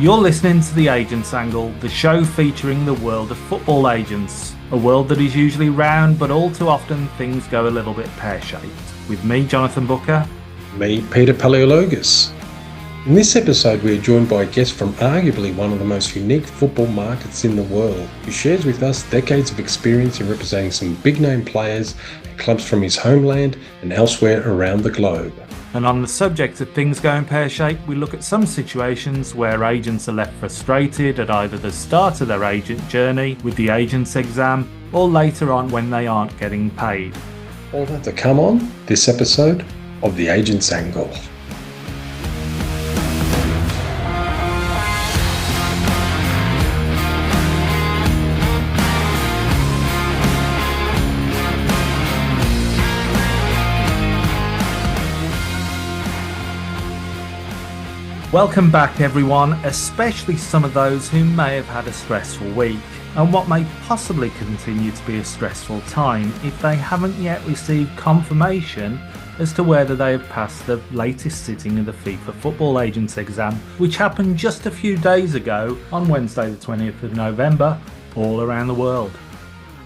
You're listening to The Agents Angle, the show featuring the world of football agents. A world that is usually round, but all too often things go a little bit pear-shaped. With me, Jonathan Booker. Me, Peter Paleologus. In this episode, we are joined by a guest from arguably one of the most unique football markets in the world, who shares with us decades of experience in representing some big-name players and clubs from his homeland and elsewhere around the globe. And on the subject of things going pear-shaped, we look at some situations where agents are left frustrated at either the start of their agent journey with the agents exam or later on when they aren't getting paid. All that to come on this episode of The Agents Angle. Welcome back everyone, especially some of those who may have had a stressful week and what may possibly continue to be a stressful time if they haven't yet received confirmation as to whether they have passed the latest sitting of the FIFA Football Agents Exam, which happened just a few days ago on Wednesday the 20th of November, all around the world.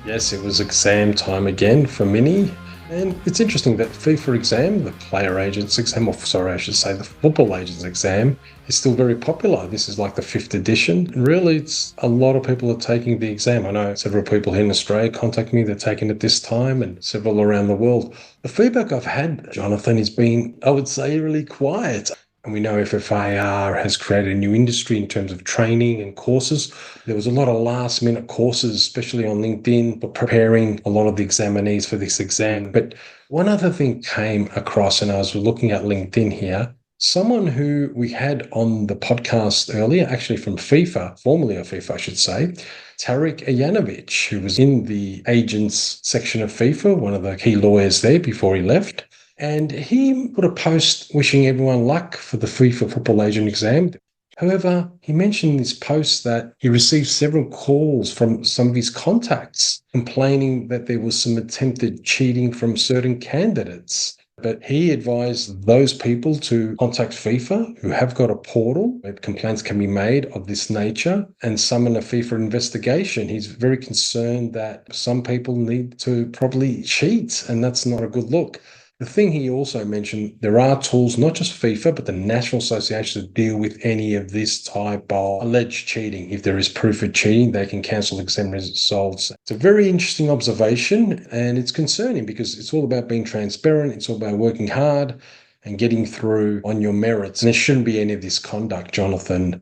Yes, it was exam time again for many. And it's interesting that FIFA exam, the player agents exam, the football agents exam, is still very popular. This is like the 5th edition. And really, it's a lot of people are taking the exam. I know several people here in Australia contact me, they're taking it this time, and several around the world. The feedback I've had, Jonathan, has been, I would say, really quiet. And we know FFAR has created a new industry in terms of training and courses. There was a lot of last-minute courses, especially on LinkedIn, for preparing a lot of the examinees for this exam. But one other thing came across, and I was looking at LinkedIn here, someone who we had on the podcast earlier, actually from FIFA, formerly of FIFA, I should say, Tarik Ajanovic, who was in the agents section of FIFA, one of the key lawyers there before he left. And he put a post wishing everyone luck for the FIFA Football Agent exam. However, he mentioned in this post that he received several calls from some of his contacts complaining that there was some attempted cheating from certain candidates. But he advised those people to contact FIFA, who have got a portal where complaints can be made of this nature, and summon a FIFA investigation. He's very concerned that some people need to probably cheat, and that's not a good look. The thing he also mentioned, there are tools, not just FIFA, but the national association to deal with any of this type of alleged cheating. If there is proof of cheating, they can cancel exam results. It's a very interesting observation, and it's concerning because it's all about being transparent. It's all about working hard and getting through on your merits. And there shouldn't be any of this conduct, Jonathan.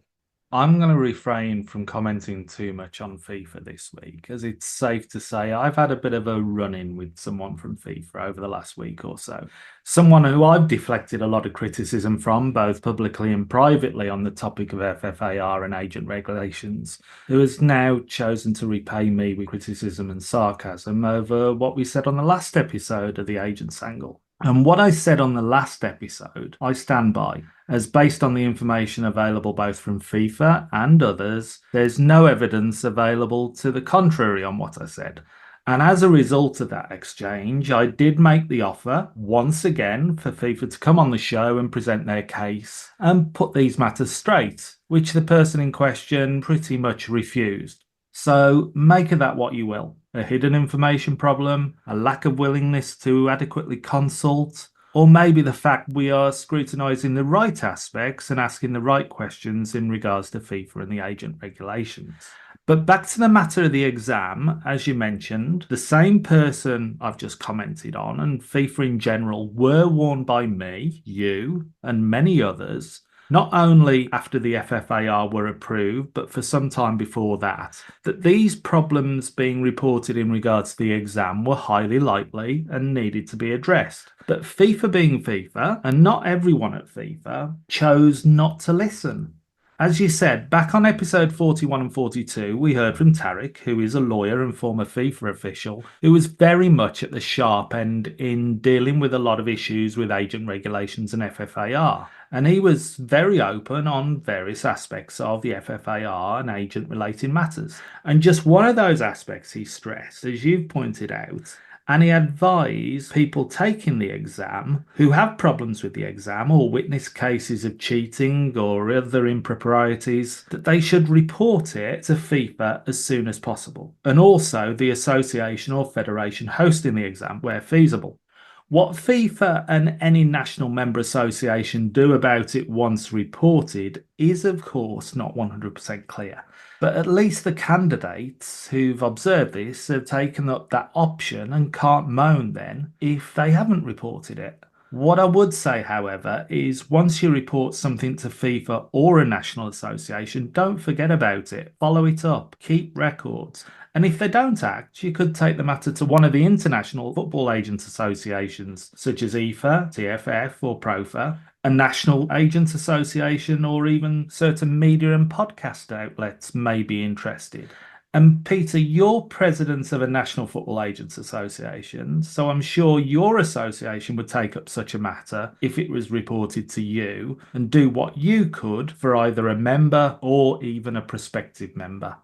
I'm going to refrain from commenting too much on FIFA this week, as it's safe to say I've had a bit of a run-in with someone from FIFA over the last week or so. Someone who I've deflected a lot of criticism from, both publicly and privately, on the topic of FFAR and agent regulations, who has now chosen to repay me with criticism and sarcasm over what we said on the last episode of The Agents Angle. And what I said on the last episode, I stand by, as based on the information available both from FIFA and others, there's no evidence available to the contrary on what I said. And as a result of that exchange, I did make the offer, once again, for FIFA to come on the show and present their case and put these matters straight, which the person in question pretty much refused. So make of that what you will. A hidden information problem, a lack of willingness to adequately consult, or maybe the fact we are scrutinising the right aspects and asking the right questions in regards to FIFA and the agent regulations. But back to the matter of the exam, as you mentioned, the same person I've just commented on and FIFA in general were warned by me, you, and many others, not only after the FFAR were approved, but for some time before that these problems being reported in regards to the exam were highly likely and needed to be addressed. But FIFA being FIFA, and not everyone at FIFA, chose not to listen. As you said, back on episode 41 and 42, we heard from Tarik, who is a lawyer and former FIFA official, who was very much at the sharp end in dealing with a lot of issues with agent regulations and FFAR. And he was very open on various aspects of the FFAR and agent-related matters. And just one of those aspects he stressed, as you've pointed out, And he advised people taking the exam who have problems with the exam or witness cases of cheating or other improprieties that they should report it to FIFA as soon as possible, and also the association or federation hosting the exam where feasible. What FIFA and any national member association do about it once reported is, of course, not 100% clear. But at least the candidates who've observed this have taken up that option and can't moan then if they haven't reported it. What I would say, however, is once you report something to FIFA or a national association, don't forget about it. Follow it up, keep records. And if they don't act, you could take the matter to one of the international football agents associations, such as EFA, TFF, or PROFA, a national agents association, or even certain media and podcast outlets may be interested. And Peter, you're president of a National Football Agents Association, so I'm sure your association would take up such a matter if it was reported to you and do what you could for either a member or even a prospective member.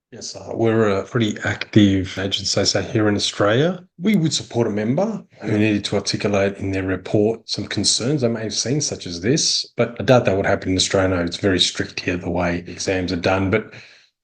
Yes, we're a pretty active agent association here in Australia. We would support a member who needed to articulate in their report some concerns they may have seen, such as this, but I doubt that would happen in Australia. No, it's very strict here the way exams are done, but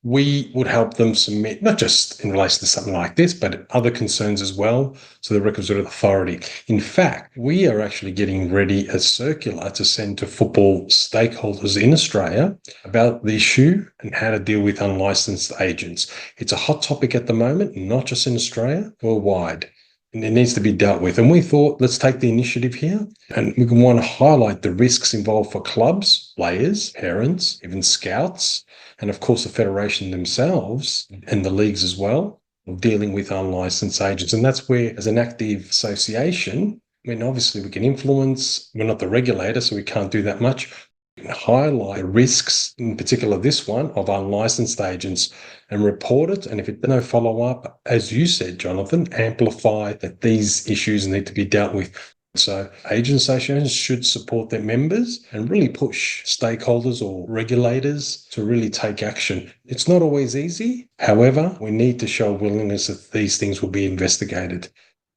we would help them submit, not just in relation to something like this, but other concerns as well, to the requisite authority. In fact, we are actually getting ready a circular to send to football stakeholders in Australia about the issue and how to deal with unlicensed agents. It's a hot topic at the moment, not just in Australia, worldwide. And it needs to be dealt with. And we thought, let's take the initiative here. And we want to highlight the risks involved for clubs, players, parents, even scouts, and of course the federation themselves and the leagues as well, dealing with unlicensed agents. And that's where, as an active association, I mean, obviously we can influence, we're not the regulator, so we can't do that much. We can highlight the risks, in particular this one, of unlicensed agents and report it. And if it's no follow-up, as you said, Jonathan, amplify that these issues need to be dealt with. So agent associations should support their members and really push stakeholders or regulators to really take action. It's not always easy. However, we need to show willingness that these things will be investigated.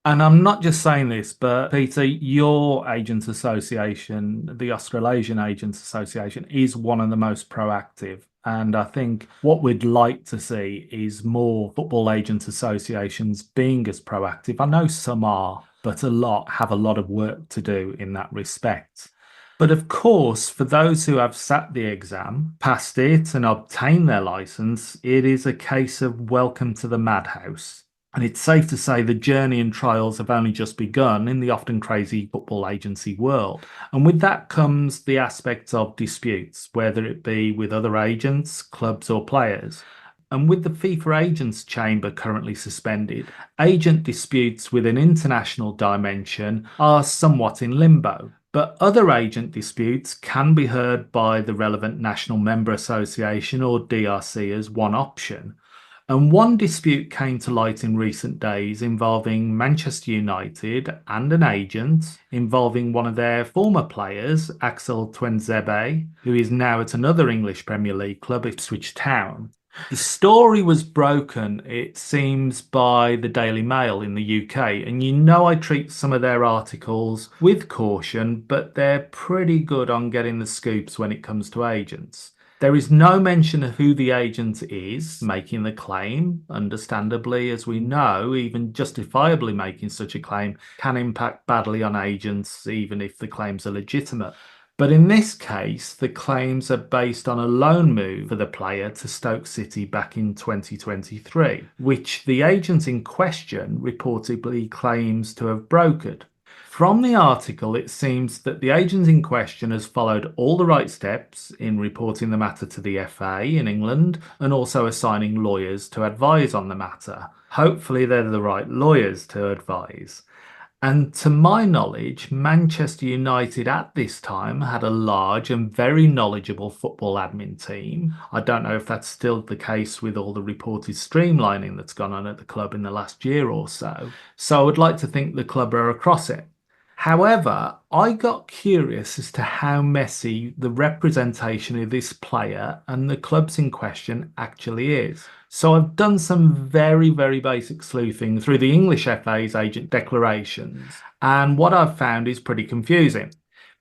And I'm not just saying this, but Peter, your agents association, the Australasian Agents Association, is one of the most proactive. And I think what we'd like to see is more football agents associations being as proactive. I know some are, but a lot have a lot of work to do in that respect. But of course, for those who have sat the exam, passed it, and obtained their license, it is a case of welcome to the madhouse. And it's safe to say the journey and trials have only just begun in the often crazy football agency world. And with that comes the aspect of disputes, whether it be with other agents, clubs, or players. And with the FIFA Agents Chamber currently suspended, agent disputes with an international dimension are somewhat in limbo. But other agent disputes can be heard by the relevant National Member Association or DRC as one option. And one dispute came to light in recent days involving Manchester United and an agent involving one of their former players, Axel Twenzebe, who is now at another English Premier League club, Ipswich Town. The story was broken, it seems, by the Daily Mail in the UK, and you know I treat some of their articles with caution, but they're pretty good on getting the scoops when it comes to agents. There is no mention of who the agent is making the claim. Understandably, as we know, even justifiably making such a claim can impact badly on agents, even if the claims are legitimate. But in this case, the claims are based on a loan move for the player to Stoke City back in 2023, which the agent in question reportedly claims to have brokered. From the article, it seems that the agent in question has followed all the right steps in reporting the matter to the FA in England and also assigning lawyers to advise on the matter. Hopefully, they're the right lawyers to advise. And to my knowledge, Manchester United at this time had a large and very knowledgeable football admin team. I don't know if that's still the case with all the reported streamlining that's gone on at the club in the last year or so. So I would like to think the club are across it. However, I got curious as to how messy the representation of this player and the clubs in question actually is. So I've done some very, very basic sleuthing through the English FA's agent declarations, and what I've found is pretty confusing.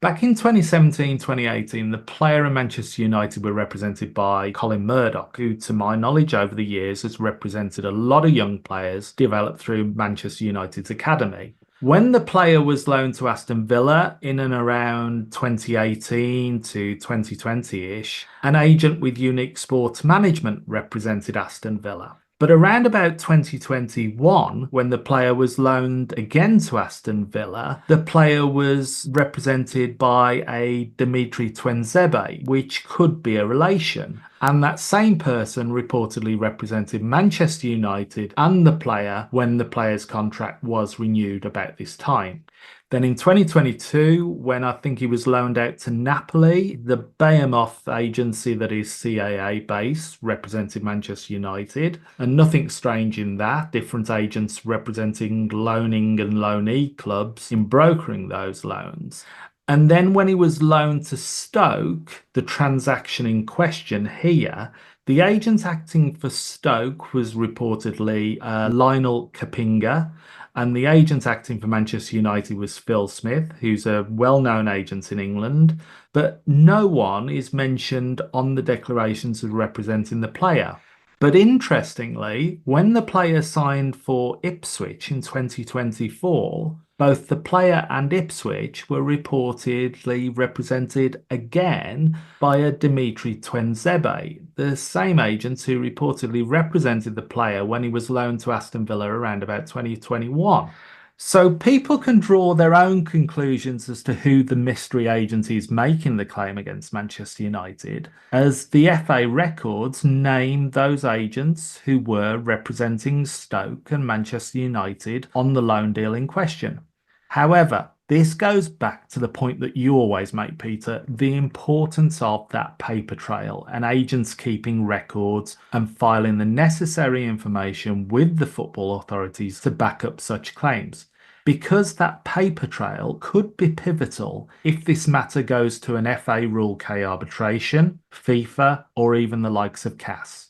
Back in 2017-2018, the player and Manchester United were represented by Colin Murdoch, who, to my knowledge, over the years has represented a lot of young players developed through Manchester United's academy. When the player was loaned to Aston Villa in and around 2018 to 2020-ish, an agent with Unique Sports Management represented Aston Villa. But around about 2021, when the player was loaned again to Aston Villa, the player was represented by a Dimitri Twenzebe, which could be a relation. And that same person reportedly represented Manchester United and the player when the player's contract was renewed about this time. Then in 2022, when I think he was loaned out to Napoli, the Behemoth agency that is CAA based represented Manchester United. And nothing strange in that, different agents representing loaning and loanee clubs in brokering those loans. And then when he was loaned to Stoke, the transaction in question here, the agent acting for Stoke was reportedly Lionel Kapinga, and the agent acting for Manchester United was Phil Smith, who's a well-known agent in England, but no one is mentioned on the declarations as representing the player. But interestingly, when the player signed for Ipswich in 2024, both the player and Ipswich were reportedly represented again by a Dimitri Twenzebe, the same agent who reportedly represented the player when he was loaned to Aston Villa around about 2021. So people can draw their own conclusions as to who the mystery agent is making the claim against Manchester United, as the FA records name those agents who were representing Stoke and Manchester United on the loan deal in question. However, this goes back to the point that you always make, Peter, the importance of that paper trail and agents keeping records and filing the necessary information with the football authorities to back up such claims. Because that paper trail could be pivotal if this matter goes to an FA Rule K arbitration, FIFA, or even the likes of CAS.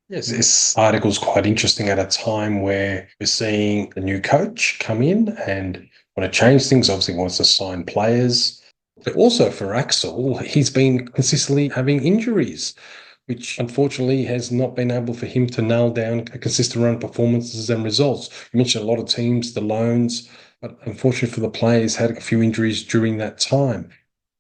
Yes, this article is quite interesting at a time where we're seeing a new coach come in and want to change things, obviously wants to sign players. But also for Axel, he's been consistently having injuries, which unfortunately has not been able for him to nail down a consistent run of performances and results. You mentioned a lot of teams, the loans, but unfortunately for the players, had a few injuries during that time.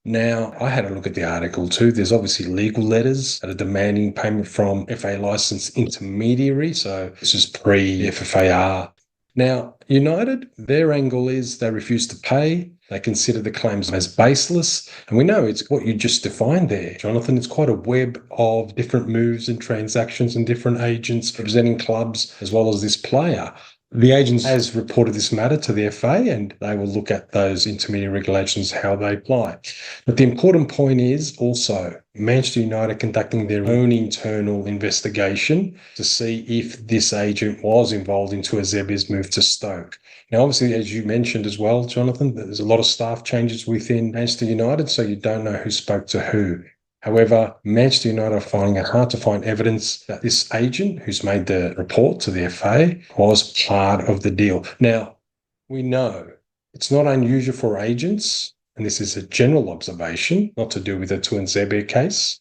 Now, I had a look at the article too. There's obviously legal letters that are demanding payment from FA licensed intermediary. So this is pre-FFAR. Now, United, their angle is they refuse to pay. They consider the claims as baseless. And we know it's what you just defined there, Jonathan. It's quite a web of different moves and transactions and different agents representing clubs as well as this player. The agents has reported this matter to the FA and they will look at those intermediate regulations, how they apply. But the important point is also Manchester United conducting their own internal investigation to see if this agent was involved in Tuazebe's move to Stoke. Now, obviously, as you mentioned as well, Jonathan, there's a lot of staff changes within Manchester United, so you don't know who spoke to who. However, Manchester United are finding it hard to find evidence that this agent who's made the report to the FA was part of the deal. Now, we know it's not unusual for agents, and this is a general observation, not to do with the Tuanzebe case,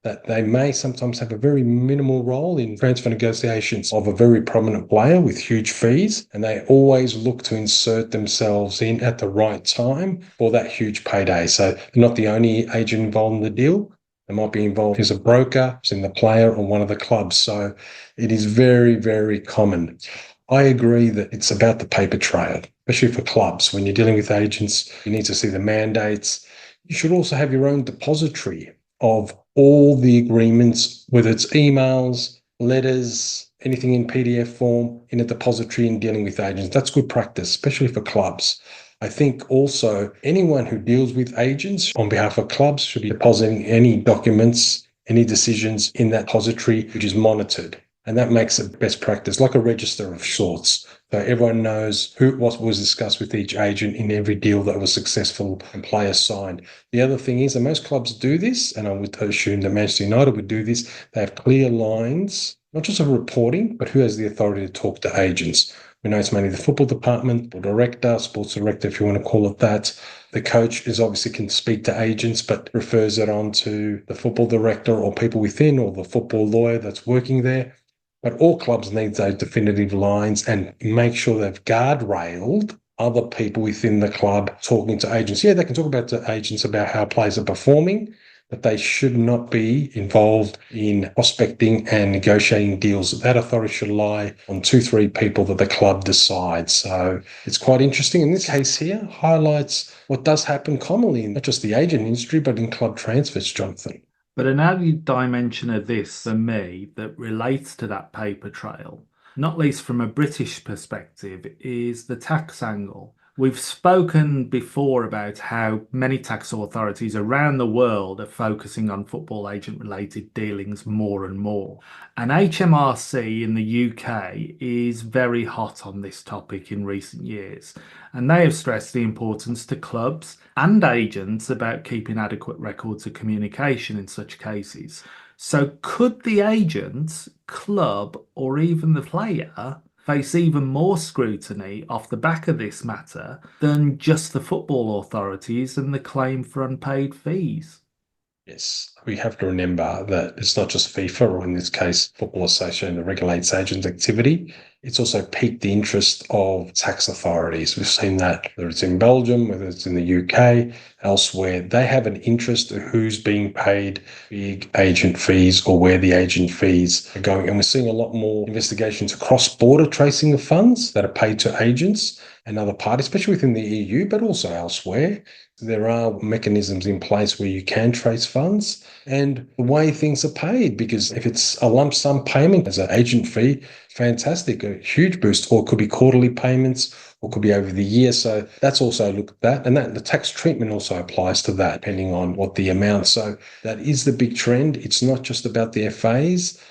that they may sometimes have a very minimal role in transfer negotiations of a very prominent player with huge fees, and they always look to insert themselves in at the right time for that huge payday. So they're not the only agent involved in the deal. They might be involved as a broker, as in the player or one of the clubs. So it is very, very common. I agree that it's about the paper trail, especially for clubs. When you're dealing with agents, you need to see the mandates. You should also have your own depository of all the agreements, whether it's emails, letters, anything in PDF form, in a depository in dealing with agents. That's good practice, especially for clubs. I think also anyone who deals with agents on behalf of clubs should be depositing any documents, any decisions in that depository, which is monitored. And that makes it best practice, like a register of sorts. So everyone knows what was discussed with each agent in every deal that was successful and players signed. The other thing is, and most clubs do this, and I would assume that Manchester United would do this, they have clear lines, not just of reporting, but who has the authority to talk to agents. We know it's mainly the football department, or director, sports director, if you want to call it that. The coach is obviously can speak to agents, but refers it on to the football director or people within, or the football lawyer that's working there. But all clubs need those definitive lines and make sure they've guardrailed other people within the club talking to agents. Yeah, they can talk about to agents about how players are performing, but they should not be involved in prospecting and negotiating deals. That authority should lie on 2, 3 people that the club decides. So it's quite interesting. In this case here, highlights what does happen commonly in not just the agent industry, but in club transfers, Jonathan. But an added dimension of this for me that relates to that paper trail, not least from a British perspective, is the tax angle. We've spoken before about how many tax authorities around the world are focusing on football agent related dealings more and more. And HMRC in the UK is very hot on this topic in recent years. And they have stressed the importance to clubs and agents about keeping adequate records of communication in such cases. So, could the agent, club, or even the player face even more scrutiny off the back of this matter than just the football authorities and the claim for unpaid fees? Yes, we have to remember that it's not just FIFA, or in this case, Football Association that regulates agent activity. It's also piqued the interest of tax authorities. We've seen that whether it's in Belgium, whether it's in the UK, elsewhere, they have an interest in who's being paid big agent fees or where the agent fees are going. And we're seeing a lot more investigations cross-border tracing of funds that are paid to agents and other parties, especially within the EU, but also elsewhere. There are mechanisms in place where you can trace funds and the way things are paid, because if it's a lump sum payment as an agent fee, fantastic, a huge boost, or it could be quarterly payments, or could be over the year. So that's also looked at, and that the tax treatment also applies to that, depending on what the amount. So that is the big trend. It's not just about the FAs.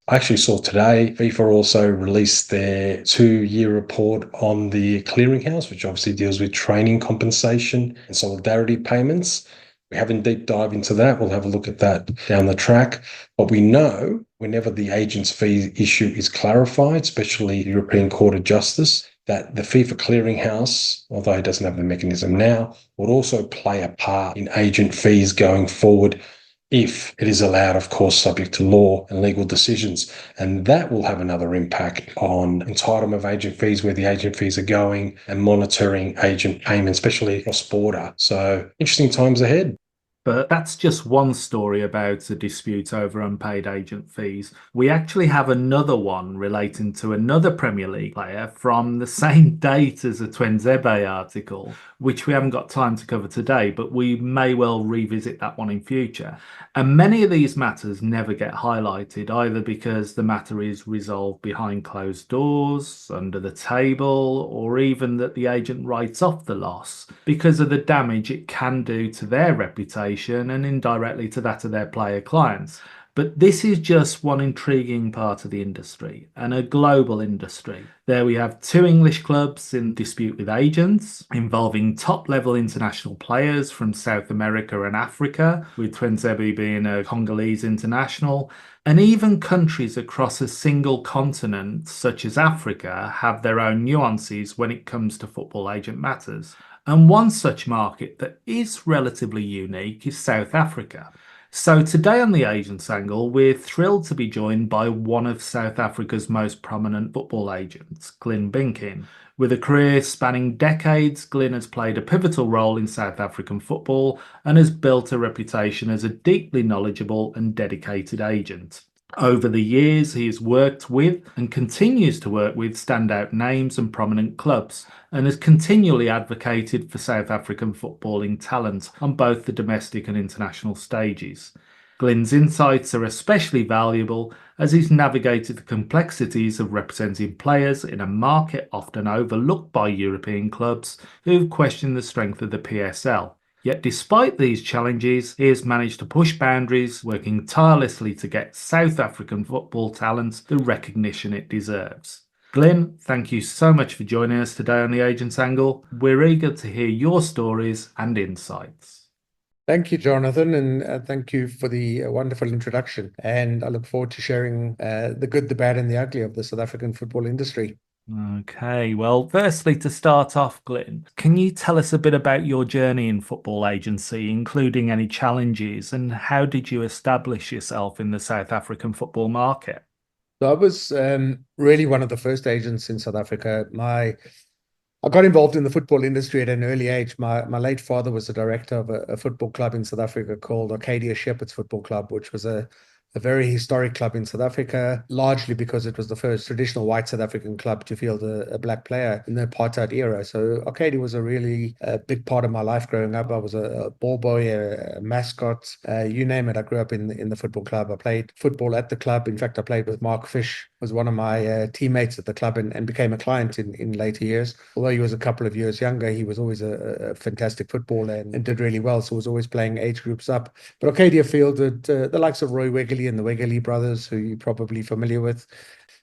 I actually saw today FIFA also released their 2-year report on the clearinghouse, which obviously deals with training compensation and solidarity payments. We haven't deep dive into that. We'll have a look at that down the track. But we know whenever the agent's fee issue is clarified, especially the European Court of Justice, that the FIFA clearinghouse, although it doesn't have the mechanism now, would also play a part in agent fees going forward, if it is allowed, of course, subject to law and legal decisions. And that will have another impact on entitlement of agent fees, where the agent fees are going, and monitoring agent payments, especially cross-border. So interesting times ahead. But that's just one story about a dispute over unpaid agent fees. We actually have another one relating to another Premier League player from the same date as a Twenzebe article, which we haven't got time to cover today, but we may well revisit that one in future. And many of these matters never get highlighted, either because the matter is resolved behind closed doors, under the table, or even that the agent writes off the loss because of the damage it can do to their reputation and indirectly to that of their player clients. But this is just one intriguing part of the industry, and a global industry. There we have 2 English clubs in dispute with agents, involving top-level international players from South America and Africa, with Twenzebe being a Congolese international. And even countries across a single continent, such as Africa, have their own nuances when it comes to football agent matters. And one such market that is relatively unique is South Africa. So today on the Agents Angle, we're thrilled to be joined by one of South Africa's most prominent football agents, Glyn Binkin. With a career spanning decades, Glyn has played a pivotal role in South African football and has built a reputation as a deeply knowledgeable and dedicated agent. Over the years, he has worked with and continues to work with standout names and prominent clubs, and has continually advocated for South African footballing talent on both the domestic and international stages. Glyn's insights are especially valuable as he's navigated the complexities of representing players in a market often overlooked by European clubs who've questioned the strength of the PSL. Yet despite these challenges, he has managed to push boundaries, working tirelessly to get South African football talent the recognition it deserves. Glyn, thank you so much for joining us today on the Agent's Angle. We're eager to hear your stories and insights. Thank you, Jonathan, and thank you for the wonderful introduction. And I look forward to sharing the good, the bad, and the ugly of the South African football industry. Okay, well, firstly, to start off, Glyn, can you tell us a bit about your journey in football agency, including any challenges, and how did you establish yourself in the South African football market? So I was really one of the first agents in South Africa. I got involved in the football industry at an early age. My late father was the director of a football club in South Africa called Arcadia Shepherds Football Club, which was a very historic club in South Africa, largely because it was the first traditional white South African club to field a black player in the apartheid era. So Arcadia was a really big part of my life growing up. I was a ball boy, a mascot, you name it. I grew up in the football club. I played football at the club. In fact, I played with Mark Fish, was one of my teammates at the club, and became a client in later years. Although he was a couple of years younger, he was always a fantastic footballer and did really well. So was always playing age groups up. But Arcadia fielded the likes of Roy Wegerle and the Wegerle brothers, who you're probably familiar with.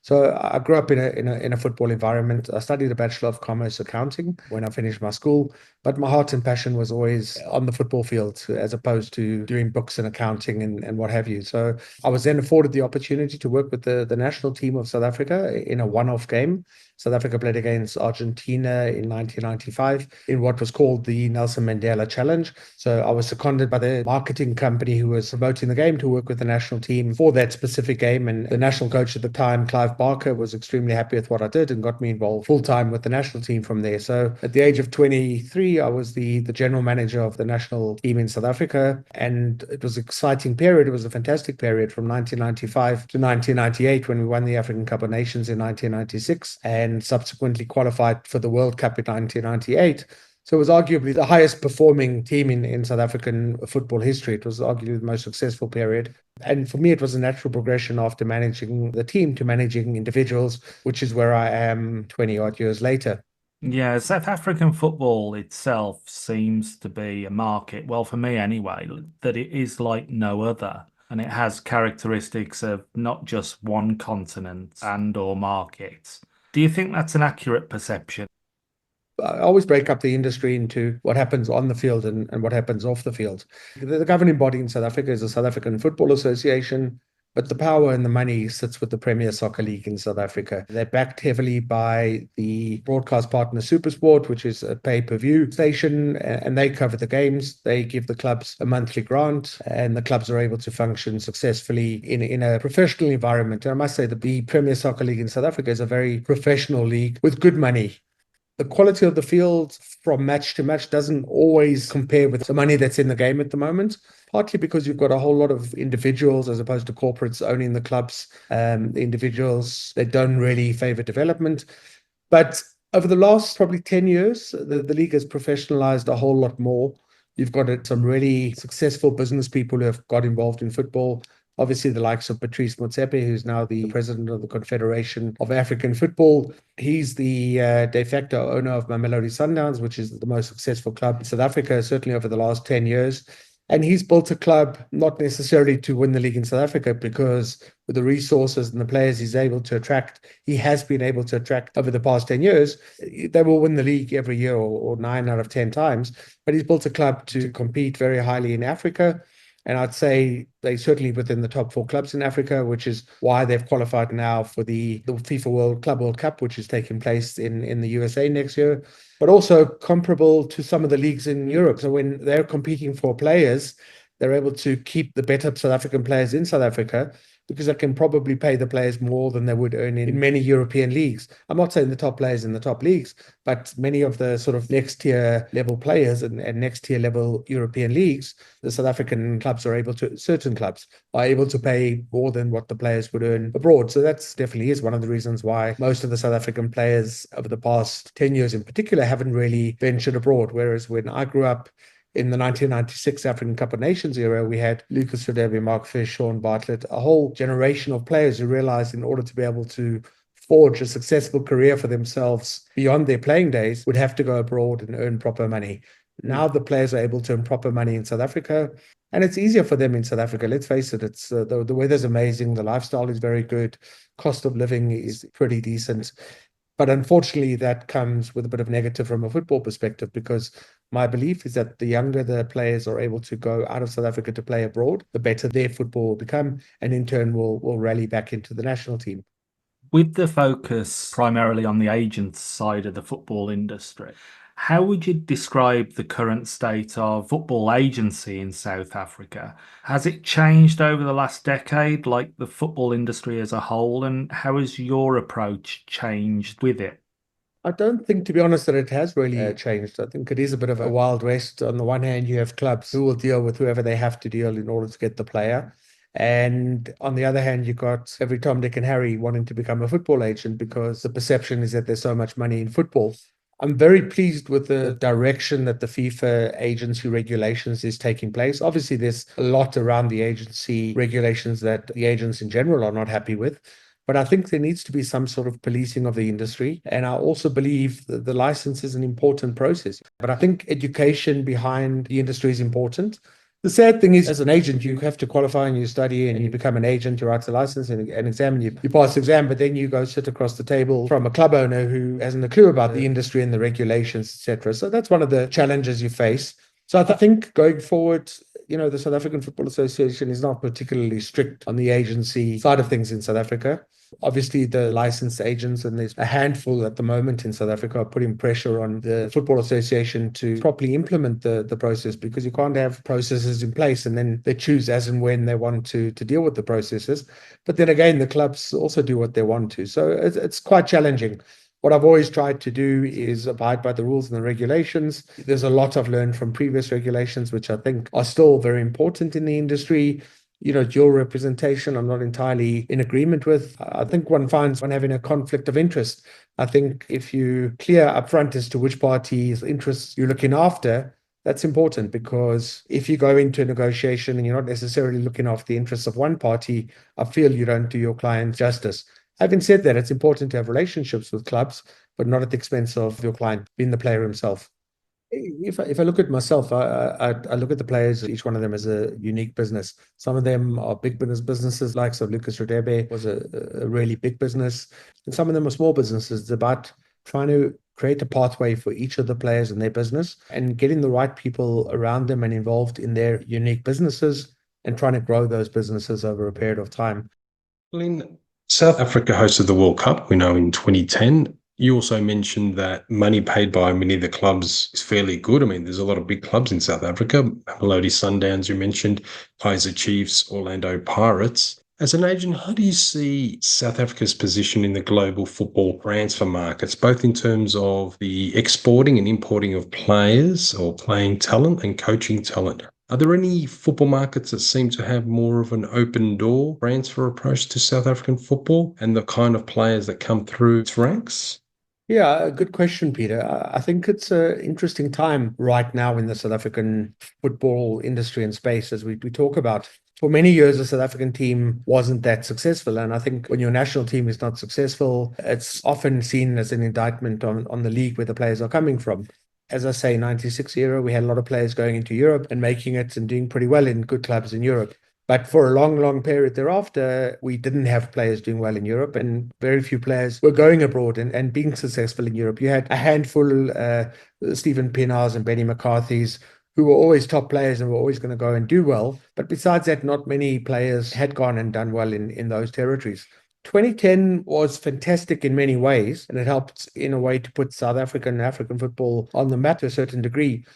So I grew up in a football environment. I studied a Bachelor of Commerce Accounting when I finished my school, but my heart and passion was always on the football field as opposed to doing books and accounting and what have you. So I was then afforded the opportunity to work with the national team of South Africa in a one-off game. South Africa played against Argentina in 1995 in what was called the Nelson Mandela Challenge. So I was seconded by the marketing company who was promoting the game to work with the national team for that specific game. And the national coach at the time, Clive Barker, was extremely happy with what I did and got me involved full-time with the national team from there. So at the age of 23, I was the general manager of the national team in South Africa. And it was an exciting period. It was a fantastic period from 1995 to 1998 when we won the African Cup of Nations in 1996. And subsequently qualified for the World Cup in 1998. So it was arguably the highest performing team in South African football history. It was arguably the most successful period. And for me, it was a natural progression after managing the team to managing individuals, which is where I am 20 odd years later. Yeah, South African football itself seems to be a market, well, for me anyway, that it is like no other. And it has characteristics of not just one continent and or market. Do you think that's an accurate perception? I always break up the industry into what happens on the field and what happens off the field. The governing body in South Africa is the South African Football Association, but the power and the money sits with the Premier Soccer League in South Africa. They're backed heavily by the broadcast partner SuperSport, which is a pay-per-view station, and they cover the games. They give the clubs a monthly grant, and the clubs are able to function successfully in a professional environment. And I must say that the Premier Soccer League in South Africa is a very professional league with good money. The quality of the field from match to match doesn't always compare with the money that's in the game at the moment, partly because you've got a whole lot of individuals as opposed to corporates owning the clubs. The individuals, they don't really favor development. But over the last probably 10 years, the league has professionalized a whole lot more. You've got some really successful business people who have got involved in football. Obviously, the likes of Patrice Motsepe, who's now the president of the Confederation of African Football. He's the de facto owner of Mamelodi Sundowns, which is the most successful club in South Africa, certainly over the last 10 years. And he's built a club not necessarily to win the league in South Africa, because with the resources and the players he has been able to attract over the past 10 years, they will win the league every year or 9 out of 10 times. But he's built a club to compete very highly in Africa. And I'd say they're certainly within the top 4 clubs in Africa, which is why they've qualified now for the FIFA World Cup, which is taking place in the USA next year, but also comparable to some of the leagues in Europe. So when they're competing for players, they're able to keep the better South African players in South Africa, because they can probably pay the players more than they would earn in many European leagues. I'm not saying the top players in the top leagues, but many of the sort of next tier level players and next tier level European leagues, the South African clubs certain clubs are able to pay more than what the players would earn abroad. So that's definitely is one of the reasons why most of the South African players over the past 10 years in particular haven't really ventured abroad. Whereas when I grew up, in the 1996 African Cup of Nations era, we had Lucas Radebe, Mark Fish, Sean Bartlett, a whole generation of players who realized in order to be able to forge a successful career for themselves beyond their playing days would have to go abroad and earn proper money. Now the players are able to earn proper money in South Africa, and it's easier for them in South Africa. Let's face it, it's the weather's amazing, the lifestyle is very good, cost of living is pretty decent. But unfortunately, that comes with a bit of negative from a football perspective, because my belief is that the younger the players are able to go out of South Africa to play abroad, the better their football will become, and in turn will rally back into the national team. With the focus primarily on the agents side of the football industry, how would you describe the current state of football agency in South Africa? Has it changed over the last decade, like the football industry as a whole, and how has your approach changed with it? I don't think, to be honest, that it has really changed. I think it is a bit of a wild west. On the one hand, you have clubs who will deal with whoever they have to deal in order to get the player. And on the other hand, you've got every Tom, Dick, and Harry wanting to become a football agent because the perception is that there's so much money in football. I'm very pleased with the direction that the FIFA agency regulations is taking place. Obviously, there's a lot around the agency regulations that the agents in general are not happy with. But I think there needs to be some sort of policing of the industry. And I also believe that the license is an important process. But I think education behind the industry is important. The sad thing is, as an agent, you have to qualify and you study and you become an agent, you write a license and an exam, and you pass the exam, but then you go sit across the table from a club owner who hasn't a clue about the industry and the regulations, etc. So that's one of the challenges you face. So I think going forward, the South African Football Association is not particularly strict on the agency side of things in South Africa. Obviously, the licensed agents, and there's a handful at the moment in South Africa, are putting pressure on the Football Association to properly implement the process, because you can't have processes in place and then they choose as and when they want to deal with the processes. But then again, the clubs also do what they want to. So it's quite challenging. What I've always tried to do is abide by the rules and the regulations. There's a lot I've learned from previous regulations, which I think are still very important in the industry. Dual representation, I'm not entirely in agreement with. I think one finds one having a conflict of interest. I think if you clear upfront as to which party's interests you're looking after, that's important, because if you go into a negotiation and you're not necessarily looking after the interests of one party, I feel you don't do your client justice. Having said that, it's important to have relationships with clubs, but not at the expense of your client being the player himself. If I look at myself, I look at the players, each one of them as a unique business. Some of them are big businesses, like so Lucas Radebe was a really big business, and some of them are small businesses. It's about trying to create a pathway for each of the players in their business and getting the right people around them and involved in their unique businesses and trying to grow those businesses over a period of time. Glyn, South Africa hosted the World Cup, we know, in 2010. You also mentioned that money paid by many of the clubs is fairly good. I mean, there's a lot of big clubs in South Africa. Mamelodi Sundowns, you mentioned, Kaizer Chiefs, Orlando Pirates. As an agent, how do you see South Africa's position in the global football transfer markets, both in terms of the exporting and importing of players or playing talent and coaching talent? Are there any football markets that seem to have more of an open door transfer approach to South African football and the kind of players that come through its ranks? Yeah, good question, Peter. I think it's an interesting time right now in the South African football industry and space, as we talk about. For many years, the South African team wasn't that successful. And I think when your national team is not successful, it's often seen as an indictment on the league where the players are coming from. As I say, 96 era, we had a lot of players going into Europe and making it and doing pretty well in good clubs in Europe. But for a long, long period thereafter, we didn't have players doing well in Europe, and very few players were going abroad and being successful in Europe. You had a handful, Stephen Pienaar's and Benny McCarthy's, who were always top players and were always going to go and do well. But besides that, not many players had gone and done well in those territories. 2010 was fantastic in many ways, and it helped in a way to put South African and African football on the map to a certain degree.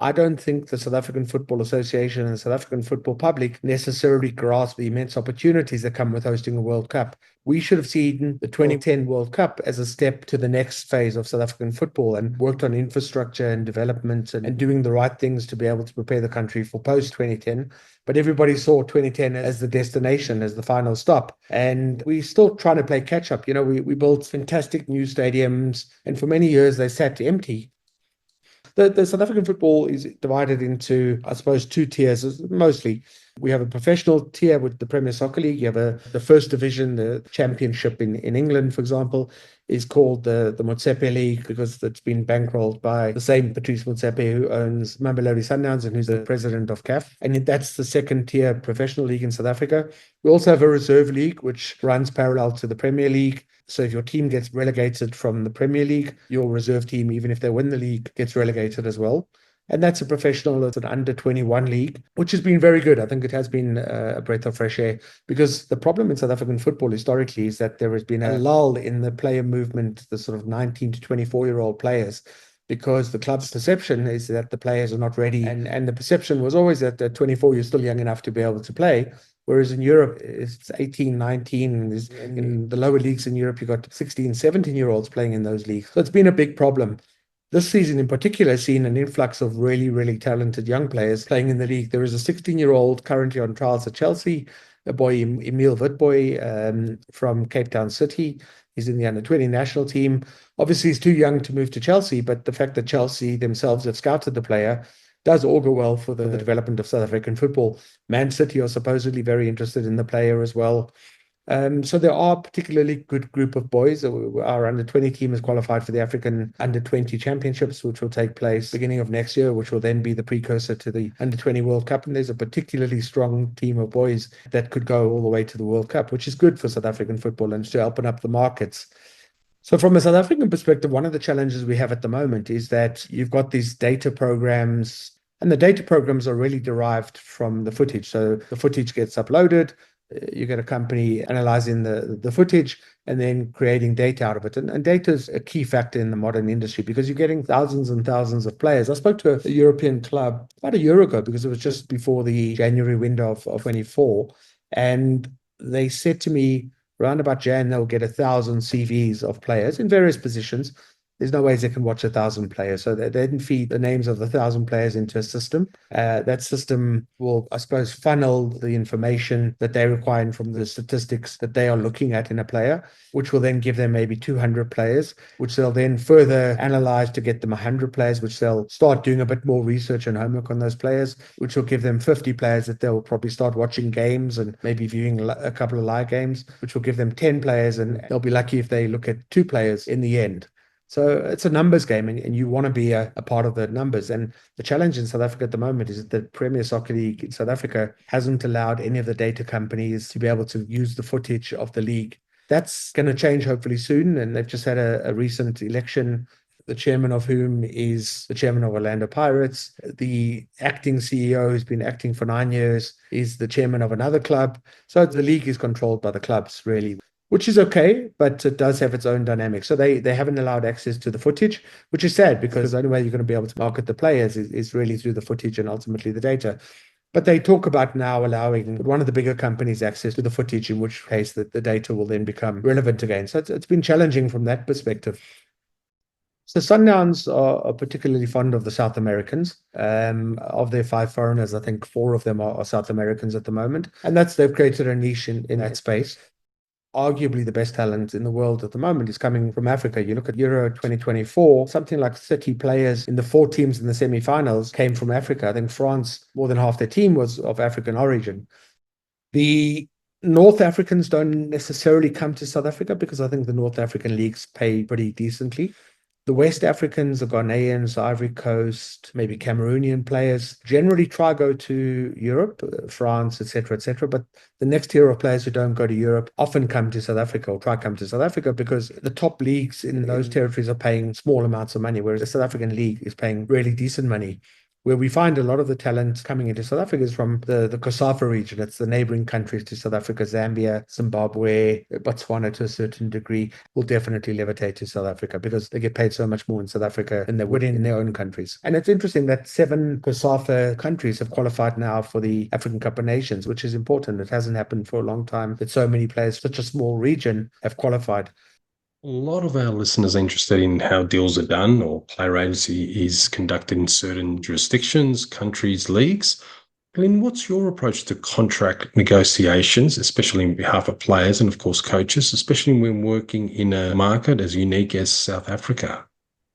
I don't think the South African Football Association and the South African football public necessarily grasp the immense opportunities that come with hosting a World Cup. We should have seen the 2010 World Cup as a step to the next phase of South African football and worked on infrastructure and development and doing the right things to be able to prepare the country for post-2010. But everybody saw 2010 as the destination, as the final stop. And we're still trying to play catch up. We built fantastic new stadiums, and for many years they sat empty. The South African football is divided into, I suppose, two tiers, mostly. We have a professional tier with the Premier Soccer League. You have the first division, the championship in England, for example, is called the Motsepe League because it's been bankrolled by the same Patrice Motsepe who owns Mamelodi Sundowns and who's the president of CAF. And that's the second tier professional league in South Africa. We also have a reserve league, which runs parallel to the Premier League. So if your team gets relegated from the Premier League, your reserve team, even if they win the league, gets relegated as well. And that's a professional, it's an under-21 league, which has been very good. I think it has been a breath of fresh air because the problem in South African football historically is that there has been a lull in the player movement, the sort of 19 to 24-year-old players, because the club's perception is that the players are not ready. And the perception was always that at 24, you're still young enough to be able to play. Whereas in Europe, it's 18, 19. In the lower leagues in Europe, you've got 16, 17-year-olds playing in those leagues. So it's been a big problem. This season in particular has seen an influx of really, really talented young players playing in the league. There is a 16-year-old currently on trials at Chelsea, a boy, Emile Witboy, from Cape Town City. He's in the under-20 national team. Obviously, he's too young to move to Chelsea, but the fact that Chelsea themselves have scouted the player does augur well for the development of South African football. Man City are supposedly very interested in the player as well. So there are a particularly good group of boys. Our under-20 team is qualified for the African under-20 championships, which will take place beginning of next year, which will then be the precursor to the under-20 World Cup. And there's a particularly strong team of boys that could go all the way to the World Cup, which is good for South African football and to open up the markets. So from a South African perspective, one of the challenges we have at the moment is that you've got these data programs, and the data programs are really derived from the footage. So the footage gets uploaded, you get a company analyzing the footage and then creating data out of it. And data is a key factor in the modern industry because you're getting thousands and thousands of players. I spoke to a European club about a year ago because it was just before the January window of 24. And they said to me, around about Jan, they'll get 1,000 CVs of players in various positions. There's no ways they can watch 1,000 players. So they didn't feed the names of the 1,000 players into a system. That system will, I suppose, funnel the information that they require from the statistics that they are looking at in a player, which will then give them maybe 200 players, which they'll then further analyze to get them 100 players, which they'll start doing a bit more research and homework on those players, which will give them 50 players that they'll probably start watching games and maybe viewing a couple of live games, which will give them 10 players, and they'll be lucky if they look at 2 players in the end. So it's a numbers game, and you want to be a part of the numbers. And the challenge in South Africa at the moment is that the Premier Soccer League in South Africa hasn't allowed any of the data companies to be able to use the footage of the league. That's going to change hopefully soon. And they've just had a recent election, the chairman of whom is the chairman of Orlando Pirates. The acting CEO, who's been acting for 9 years, is the chairman of another club. So the league is controlled by the clubs, really, which is okay, but it does have its own dynamics. So they haven't allowed access to the footage, which is sad because the only way you're going to be able to market the players is really through the footage and ultimately the data. But they talk about now allowing one of the bigger companies access to the footage, in which case the data will then become relevant again. So it's been challenging from that perspective. So Sundowns are particularly fond of the South Americans. Of their 5 foreigners, I think 4 of them are South Americans at the moment. And they've created a niche in that space. Arguably the best talent in the world at the moment is coming from Africa. You look at Euro 2024, something like 30 players in the 4 teams in the semi-finals came from Africa. I think France, more than half their team was of African origin. The North Africans don't necessarily come to South Africa because I think the North African leagues pay pretty decently. The West Africans, the Ghanaians, the Ivory Coast, maybe Cameroonian players generally try go to Europe, France, etc. But the next tier of players who don't go to Europe often come to South Africa or try come to South Africa because the top leagues in those territories are paying small amounts of money, whereas the South African league is paying really decent money. Where we find a lot of the talent coming into South Africa is from the COSAFA region. It's the neighboring countries to South Africa, Zambia, Zimbabwe, Botswana to a certain degree will definitely levitate to South Africa because they get paid so much more in South Africa than they would in their own countries. And it's interesting that 7 COSAFA countries have qualified now for the African Cup of Nations, which is important. It hasn't happened for a long time that so many players, such a small region, have qualified. A lot of our listeners are interested in how deals are done or player agency is conducted in certain jurisdictions, countries, leagues. Glyn, what's your approach to contract negotiations, especially on behalf of players and, of course, coaches, especially when working in a market as unique as South Africa?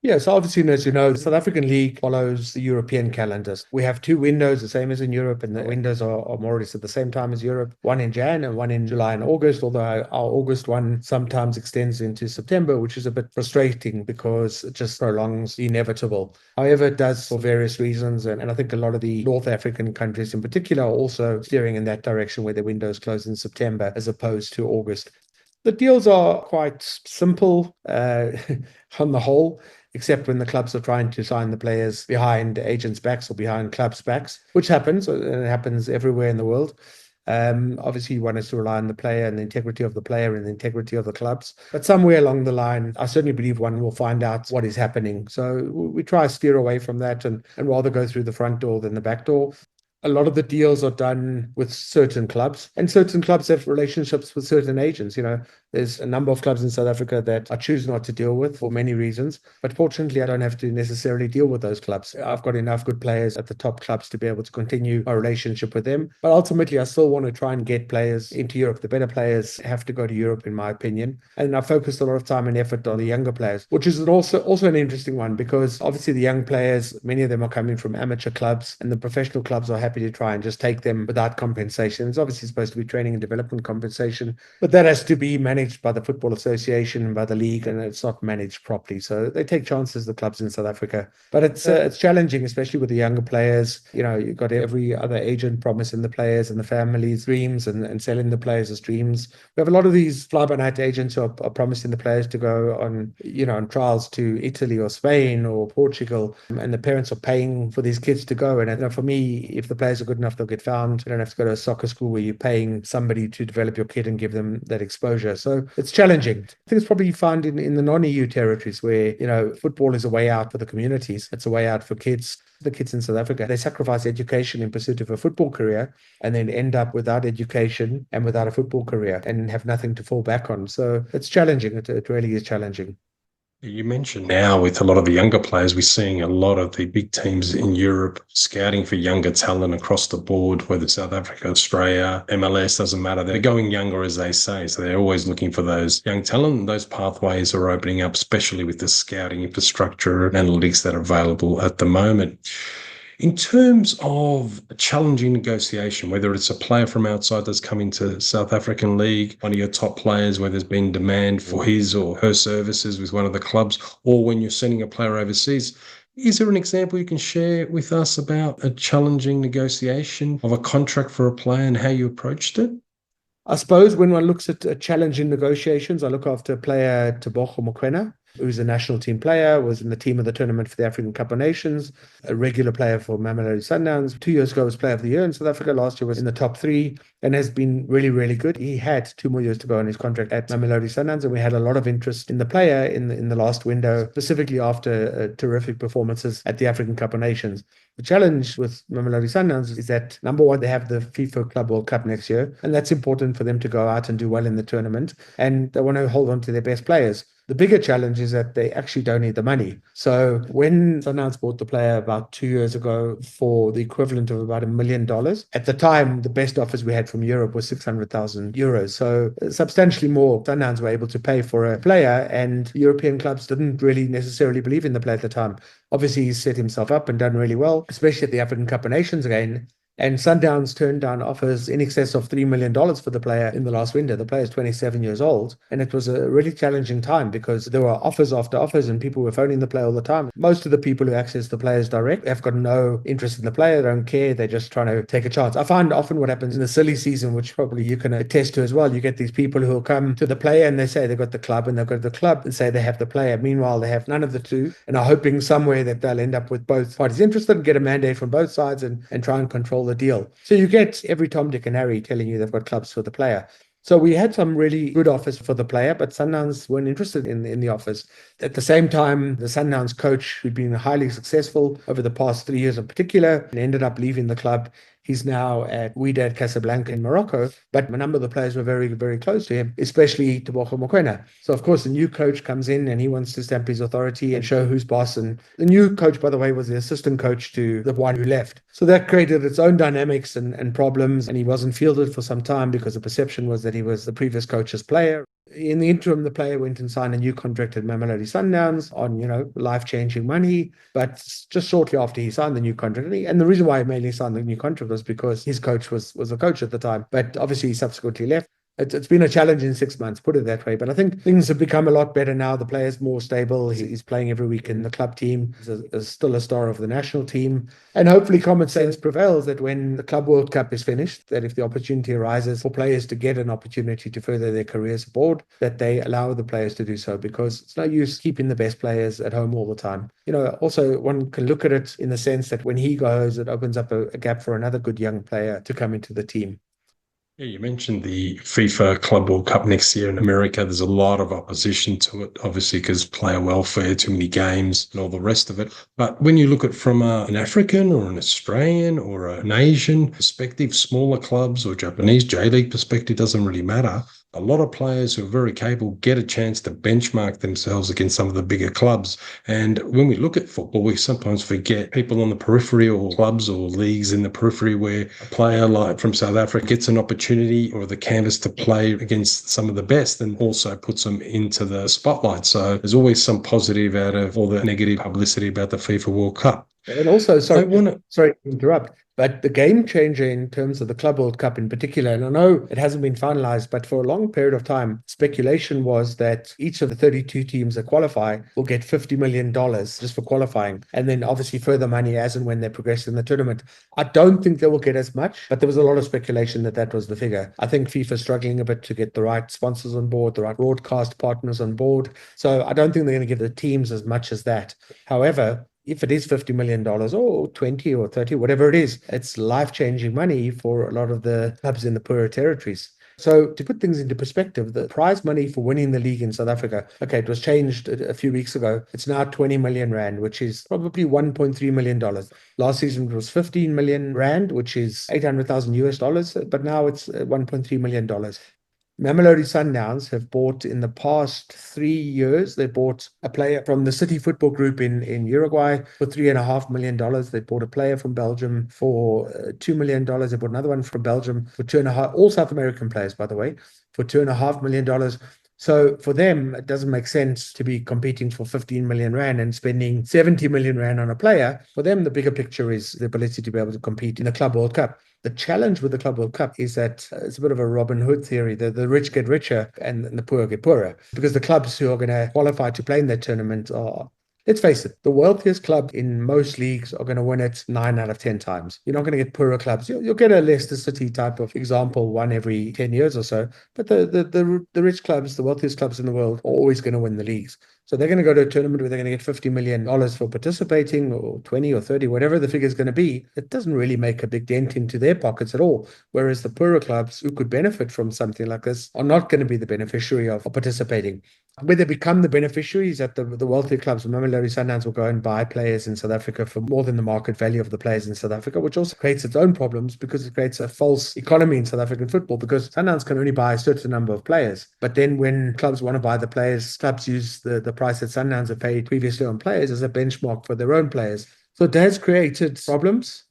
Yeah, so obviously, as you know, the South African League follows the European calendars. We have two windows, the same as in Europe, and the windows are more or less at the same time as Europe, one in Jan and one in July and August, although our August one sometimes extends into September, which is a bit frustrating because it just prolongs the inevitable. However, it does for various reasons, and I think a lot of the North African countries in particular are also steering in that direction where their windows close in September as opposed to August. The deals are quite simple on the whole, except when the clubs are trying to sign the players behind agents' backs or behind clubs' backs, which happens, and it happens everywhere in the world. Obviously, one has to rely on the player and the integrity of the player and the integrity of the clubs. But somewhere along the line, I certainly believe one will find out what is happening. So we try to steer away from that and rather go through the front door than the back door. A lot of the deals are done with certain clubs, and certain clubs have relationships with certain agents. There's a number of clubs in South Africa that I choose not to deal with for many reasons. But fortunately, I don't have to necessarily deal with those clubs. I've got enough good players at the top clubs to be able to continue my relationship with them. But ultimately, I still want to try and get players into Europe. The better players have to go to Europe, in my opinion. And I focused a lot of time and effort on the younger players, which is also an interesting one because obviously the young players, many of them are coming from amateur clubs, and the professional clubs are happy to try and just take them without compensation. It's obviously supposed to be training and development compensation, but that has to be managed by the Football Association and by the league, and it's not managed properly. So they take chances, the clubs in South Africa. But it's challenging, especially with the younger players. You've got every other agent promising the players and the families dreams and selling the players as dreams. We have a lot of these fly-by-night agents who are promising the players to go on trials to Italy or Spain or Portugal, and the parents are paying for these kids to go. And for me, if the players are good enough, they'll get found. You don't have to go to a soccer school where you're paying somebody to develop your kid and give them that exposure. So it's challenging. I think it's probably you find in the non-EU territories where, football is a way out for the communities. It's a way out for kids. The kids in South Africa, they sacrifice education in pursuit of a football career and then end up without education and without a football career and have nothing to fall back on. So it's challenging. It really is challenging. You mentioned now with a lot of the younger players, we're seeing a lot of the big teams in Europe scouting for younger talent across the board, whether South Africa, Australia, MLS, doesn't matter. They're going younger, as they say. So they're always looking for those young talent. And those pathways are opening up, especially with the scouting infrastructure and analytics that are available at the moment. In terms of a challenging negotiation, whether it's a player from outside that's coming to South African League, one of your top players where there's been demand for his or her services with one of the clubs, or when you're sending a player overseas, is there an example you can share with us about a challenging negotiation of a contract for a player and how you approached it? I suppose when one looks at challenging negotiations, I look after player Tebogo Mokoena, who's a national team player, was in the team of the tournament for the African Cup of Nations, a regular player for Mamelodi Sundowns. 2 years ago was Player of the Year in South Africa. Last year was in the top three and has been really, really good. He had 2 more years to go on his contract at Mamelodi Sundowns, and we had a lot of interest in the player in the last window, specifically after terrific performances at the African Cup of Nations. The challenge with Mamelodi Sundowns is that, number one, they have the FIFA Club World Cup next year, and that's important for them to go out and do well in the tournament, and they want to hold on to their best players. The bigger challenge is that they actually don't need the money. So when Sundowns bought the player about 2 years ago for the equivalent of about $1 million, at the time, the best offers we had from Europe was 600,000 euros. So substantially more Sundowns were able to pay for a player, and European clubs didn't really necessarily believe in the player at the time. Obviously, he's set himself up and done really well, especially at the African Cup of Nations again. And Sundowns turned down offers in excess of $3 million for the player in the last window. The player is 27 years old. And it was a really challenging time because there were offers after offers and people were phoning the player all the time. Most of the people who access the players direct have got no interest in the player, don't care. They're just trying to take a chance. I find often what happens in the silly season, which probably you can attest to as well, you get these people who will come to the player and they say they've got the club, and they've got the club and say they have the player. Meanwhile, they have none of the two and are hoping somewhere that they'll end up with both parties interested and get a mandate from both sides and try and control the deal. So you get every Tom, Dick and Harry telling you they've got clubs for the player. So we had some really good offers for the player, but Sundowns weren't interested in the offers. At the same time, the Sundowns coach, who'd been highly successful over the past 3 years in particular, and ended up leaving the club. He's now at Wydad Casablanca in Morocco, but a number of the players were very, very close to him, especially Tebogo Mokoena. So, of course, the new coach comes in and he wants to stamp his authority and show who's boss. And the new coach, by the way, was the assistant coach to the one who left. So that created its own dynamics and problems, and he wasn't fielded for some time because the perception was that he was the previous coach's player. In the interim, the player went and signed a new contract at Mamelodi Sundowns on, life-changing money. But just shortly after he signed the new contract, and the reason why he mainly signed the new contract was because his coach was a coach at the time. But obviously, he subsequently left. It's been a challenging 6 months, put it that way. But I think things have become a lot better now. The player's more stable. He's playing every week in the club team. He's still a star of the national team. And hopefully common sense prevails that when the Club World Cup is finished, that if the opportunity arises for players to get an opportunity to further their careers abroad, that they allow the players to do so, because it's no use keeping the best players at home all the time. Also one can look at it in the sense that when he goes, it opens up a gap for another good young player to come into the team. Yeah, you mentioned the FIFA Club World Cup next year in America. There's a lot of opposition to it, obviously, because player welfare, too many games, and all the rest of it. But when you look at it from an African or an Australian or an Asian perspective, smaller clubs or Japanese J-League perspective, doesn't really matter. A lot of players who are very capable get a chance to benchmark themselves against some of the bigger clubs. And when we look at football, we sometimes forget people on the periphery or clubs or leagues in the periphery where a player like from South Africa gets an opportunity or the canvas to play against some of the best and also puts them into the spotlight. So there's always some positive out of all the negative publicity about the FIFA World Cup. And also, sorry to interrupt, but the game changer in terms of the Club World Cup in particular, and I know it hasn't been finalized, but for a long period of time, speculation was that each of the 32 teams that qualify will get $50 million just for qualifying. And then obviously further money as and when they progress in the tournament. I don't think they will get as much, but there was a lot of speculation that was the figure. I think FIFA is struggling a bit to get the right sponsors on board, the right broadcast partners on board. So I don't think they're going to give the teams as much as that. However, if it is $50 million or 20 or 30, whatever it is, it's life-changing money for a lot of the clubs in the poorer territories. So to put things into perspective, the prize money for winning the league in South Africa, okay, it was changed a few weeks ago. It's now 20 million rand, which is probably $1.3 million. Last season it was 15 million rand, which is 800,000 US dollars, but now it's $1.3 million. Mamelodi Sundowns have bought in the past 3 years, they bought a player from the City Football Group in Uruguay for $3.5 million. They bought a player from Belgium for $2 million. They bought another one from Belgium for 2.5, all South American players, by the way, for $2.5 million. So for them, it doesn't make sense to be competing for 15 million rand and spending 70 million rand on a player. For them, the bigger picture is the ability to be able to compete in the Club World Cup. The challenge with the Club World Cup is that it's a bit of a Robin Hood theory. The rich get richer and the poor get poorer, because the clubs who are going to qualify to play in that tournament are, let's face it, the wealthiest club in most leagues are going to win it 9 out of 10 times. You're not going to get poorer clubs. You'll get a Leicester City type of example, one every 10 years or so. But the rich clubs, the wealthiest clubs in the world, are always going to win the leagues. So they're going to go to a tournament where they're going to get $50 million for participating, or 20 or 30, whatever the figure is going to be. It doesn't really make a big dent into their pockets at all. Whereas the poorer clubs who could benefit from something like this are not going to be the beneficiary of participating. Where they become the beneficiaries at the wealthy clubs, Mamelodi Sundowns will go and buy players in South Africa for more than the market value of the players in South Africa, which also creates its own problems because it creates a false economy in South African football, because Sundowns can only buy a certain number of players. But then when clubs want to buy the players, clubs use the price that Sundowns have paid previously on players as a benchmark for their own players. So it has created problems.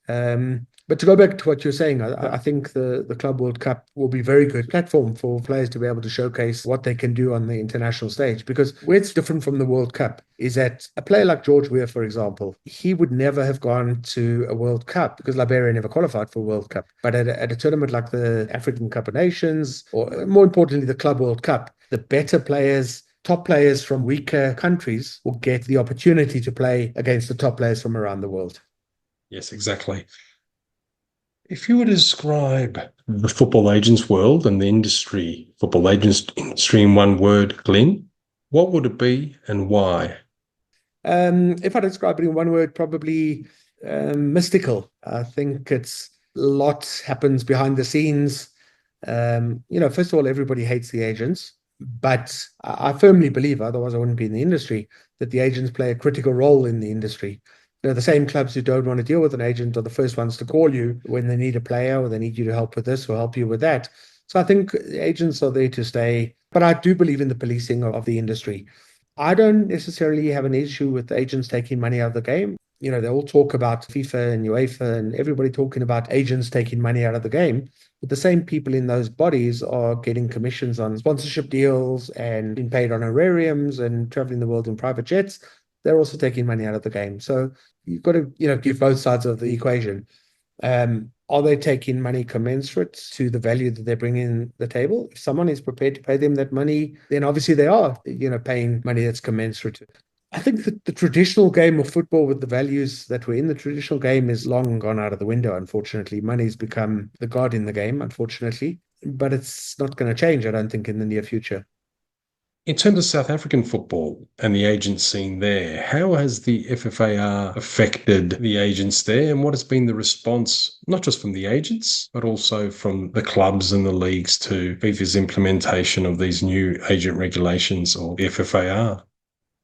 But to go back to what you're saying, I think the Club World Cup will be a very good platform for players to be able to showcase what they can do on the international stage. Because where it's different from the World Cup is that a player like George Weah, for example, he would never have gone to a World Cup because Liberia never qualified for a World Cup. But at a tournament like the African Cup of Nations, or more importantly, the Club World Cup, the better players, top players from weaker countries will get the opportunity to play against the top players from around the world. Yes, exactly. If you were to describe the football agents world and the industry, football agents industry in one word, Glyn, what would it be and why? If I describe it in one word, probably mystical. I think it's a lot happens behind the scenes. First of all, everybody hates the agents, but I firmly believe, otherwise I wouldn't be in the industry, that the agents play a critical role in the industry. The same clubs who don't want to deal with an agent are the first ones to call you when they need a player or they need you to help with this or help you with that. So I think agents are there to stay, but I do believe in the policing of the industry. I don't necessarily have an issue with agents taking money out of the game. They all talk about FIFA and UEFA and everybody talking about agents taking money out of the game. But the same people in those bodies are getting commissions on sponsorship deals and being paid honorariums and traveling the world in private jets. They're also taking money out of the game. So you've got to, give both sides of the equation. Are they taking money commensurate to the value that they're bringing to the table? If someone is prepared to pay them that money, then obviously they are, paying money that's commensurate to it. I think that the traditional game of football with the values that were in the traditional game is long gone out of the window, unfortunately. Money's become the god in the game, unfortunately. But it's not going to change, I don't think, in the near future. In terms of South African football and the agent scene there, how has the FFAR affected the agents there, and what has been the response, not just from the agents, but also from the clubs and the leagues to FIFA's implementation of these new agent regulations, or the FFAR?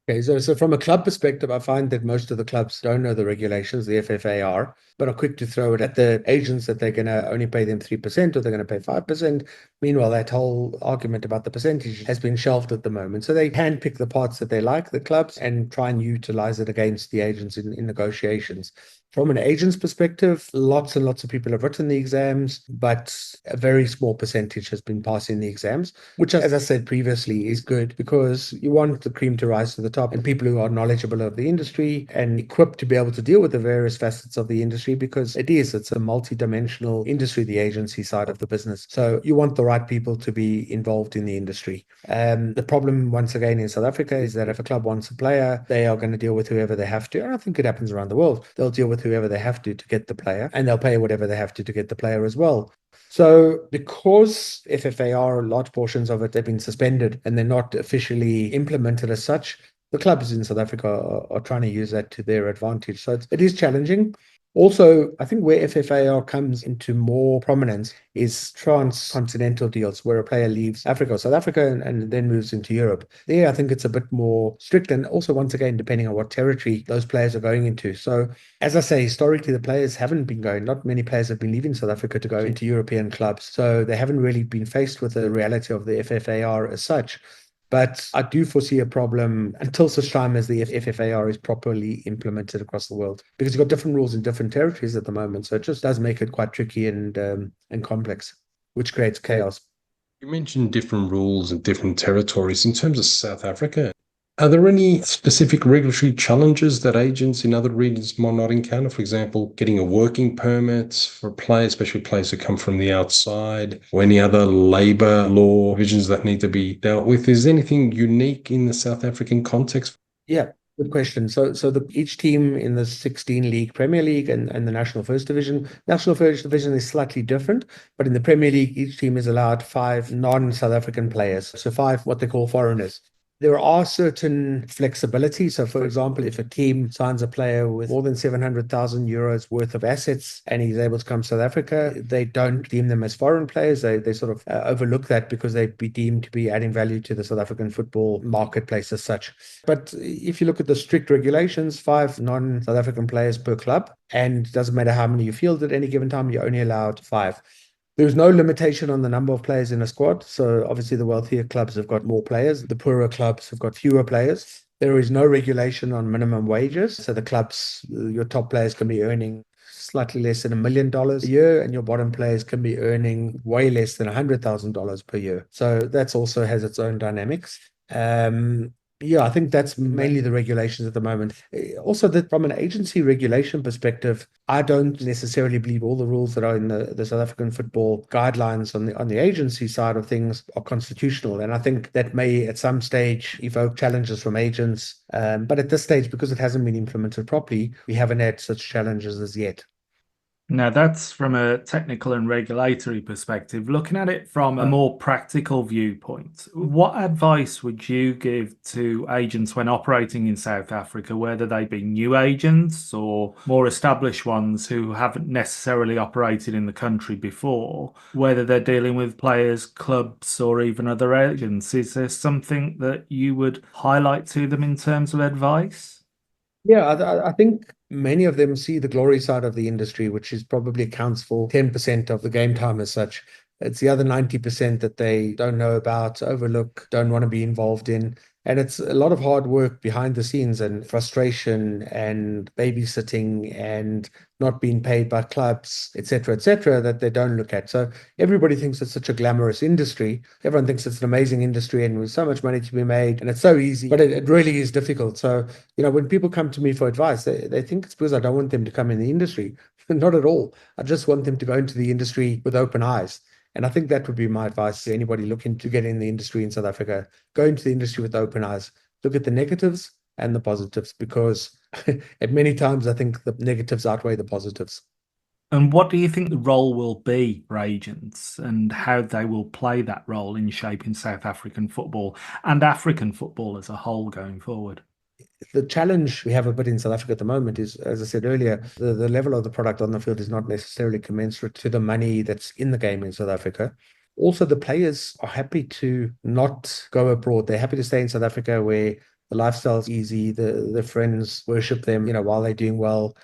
Okay, so from a club perspective, I find that most of the clubs don't know the regulations, the FFAR, but are quick to throw it at the agents that they're going to only pay them 3% or they're going to pay 5%. Meanwhile, that whole argument about the percentage has been shelved at the moment. So they handpick the parts that they like, the clubs, and try and utilize it against the agents in negotiations. From an agent's perspective, lots and lots of people have written the exams, but a very small percentage has been passing the exams, which, as I said previously, is good because you want the cream to rise to the top and people who are knowledgeable of the industry and equipped to be able to deal with the various facets of the industry, because it's a multi-dimensional industry, the agency side of the business. So you want the right people to be involved in the industry. The problem, once again, in South Africa is that if a club wants a player, they are going to deal with whoever they have to. And I think it happens around the world. They'll deal with whoever they have to get the player, and they'll pay whatever they have to get the player as well. So because FFAR, large portions of it have been suspended and they're not officially implemented as such, the clubs in South Africa are trying to use that to their advantage. So it is challenging. Also, I think where FFAR comes into more prominence is transcontinental deals, where a player leaves Africa or South Africa and then moves into Europe. There, I think it's a bit more strict, and also, once again, depending on what territory those players are going into. So, as I say, historically, the players haven't been going. Not many players have been leaving South Africa to go into European clubs. So they haven't really been faced with the reality of the FFAR as such. But I do foresee a problem until such time as the FFAR is properly implemented across the world, because you've got different rules in different territories at the moment. So it just does make it quite tricky and complex, which creates chaos. You mentioned different rules and different territories. In terms of South Africa, are there any specific regulatory challenges that agents in other regions might not encounter? For example, getting a working permit for players, especially players who come from the outside, or any other labour law provisions that need to be dealt with? Is there anything unique in the South African context? Yeah, good question. So each team in the 16 League, Premier League, and the National First Division. National First Division is slightly different, but in the Premier League, each team is allowed 5 non-South African players. So 5 what they call foreigners. There are certain flexibility. So, for example, if a team signs a player with more than 700,000 euros worth of assets and he's able to come to South Africa, they don't deem them as foreign players. They sort of overlook that because they'd be deemed to be adding value to the South African football marketplace as such. But if you look at the strict regulations, 5 non-South African players per club, and it doesn't matter how many you field at any given time, you're only allowed 5. There's no limitation on the number of players in a squad. So obviously the wealthier clubs have got more players. The poorer clubs have got fewer players. There is no regulation on minimum wages. So the clubs, your top players can be earning slightly less than $1 million a year, and your bottom players can be earning way less than $100,000 per year. So that's also has its own dynamics. Yeah, I think that's mainly the regulations at the moment. Also, that from an agency regulation perspective, I don't necessarily believe all the rules that are in the South African football guidelines on the agency side of things are constitutional. And I think that may at some stage evoke challenges from agents. But at this stage, because it hasn't been implemented properly, we haven't had such challenges as yet. Now, that's from a technical and regulatory perspective. Looking at it from a more practical viewpoint, what advice would you give to agents when operating in South Africa, whether they be new agents or more established ones who haven't necessarily operated in the country before, whether they're dealing with players, clubs, or even other agents? Is there something that you would highlight to them in terms of advice? Yeah, I think many of them see the glory side of the industry, which is probably accounts for 10% of the game time as such. It's the other 90% that they don't know about, overlook, don't want to be involved in. And it's a lot of hard work behind the scenes and frustration and babysitting and not being paid by clubs, et cetera, that they don't look at. So everybody thinks it's such a glamorous industry. Everyone thinks it's an amazing industry and with so much money to be made and it's so easy, but it really is difficult. So, when people come to me for advice, they think it's because I don't want them to come in the industry. Not at all. I just want them to go into the industry with open eyes. And I think that would be my advice to anybody looking to get in the industry in South Africa. Go into the industry with open eyes. Look at the negatives and the positives, because at many times I think the negatives outweigh the positives. And what do you think the role will be for agents and how they will play that role in shaping South African football and African football as a whole going forward? The challenge we have a bit in South Africa at the moment is, as I said earlier, the level of the product on the field is not necessarily commensurate to the money that's in the game in South Africa. Also, the players are happy to not go abroad. They're happy to stay in South Africa where the lifestyle's easy, the friends worship them, while they're doing well.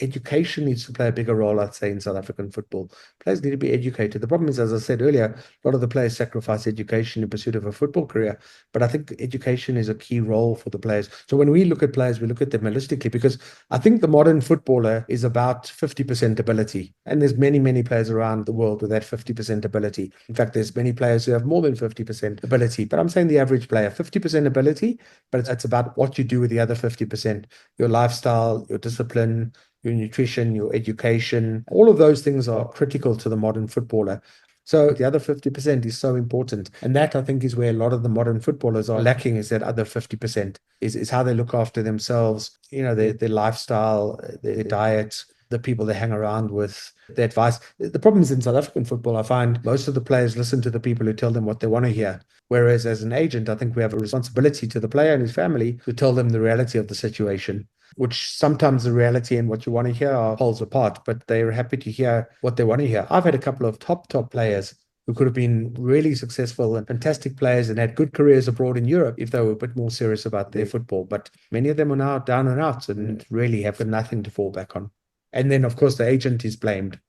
Education needs to play a bigger role, I'd say, in South African football. Players need to be educated. The problem is, as I said earlier, a lot of the players sacrifice education in pursuit of a football career. But I think education is a key role for the players. So when we look at players, we look at them holistically, because I think the modern footballer is about 50% ability. And there's many, many players around the world with that 50% ability. In fact, there's many players who have more than 50% ability. But I'm saying the average player, 50% ability, but it's about what you do with the other 50%, your lifestyle, your discipline, your nutrition, your education. All of those things are critical to the modern footballer. So the other 50% is so important. And that, I think, is where a lot of the modern footballers are lacking, is that other 50%, is how they look after themselves, their lifestyle, their diet, the people they hang around with, their advice. The problem is in South African football, I find most of the players listen to the people who tell them what they want to hear. Whereas as an agent, I think we have a responsibility to the player and his family to tell them the reality of the situation, which sometimes the reality and what you want to hear are poles apart, but they're happy to hear what they want to hear. I've had a couple of top players who could have been really successful and fantastic players and had good careers abroad in Europe if they were a bit more serious about their football. But many of them are now down and out and really have got nothing to fall back on. And then, of course, the agent is blamed.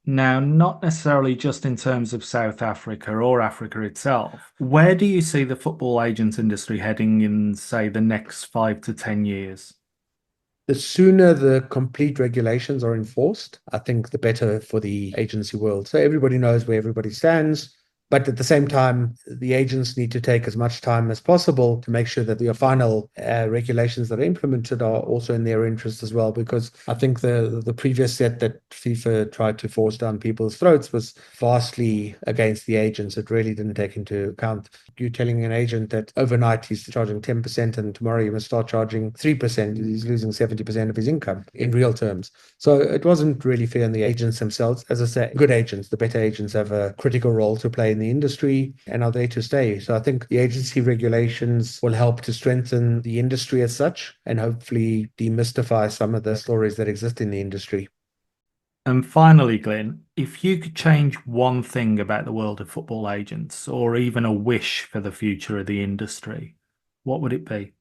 Now, not necessarily just in terms of South Africa or Africa itself. Where do you see the football agents industry heading in, say, the next 5 to 10 years? The sooner the complete regulations are enforced, I think the better for the agency world. So everybody knows where everybody stands. But at the same time, the agents need to take as much time as possible to make sure that the final regulations that are implemented are also in their interest as well. Because I think the previous set that FIFA tried to force down people's throats was vastly against the agents. It really didn't take into account. You're telling an agent that overnight he's charging 10% and tomorrow you must start charging 3%. He's losing 70% of his income in real terms. So it wasn't really fair on the agents themselves. As I say, good agents, the better agents, have a critical role to play in the industry and are there to stay. So I think the agency regulations will help to strengthen the industry as such and hopefully demystify some of the stories that exist in the industry. And finally, Glyn, if you could change one thing about the world of football agents, or even a wish for the future of the industry, what would it be?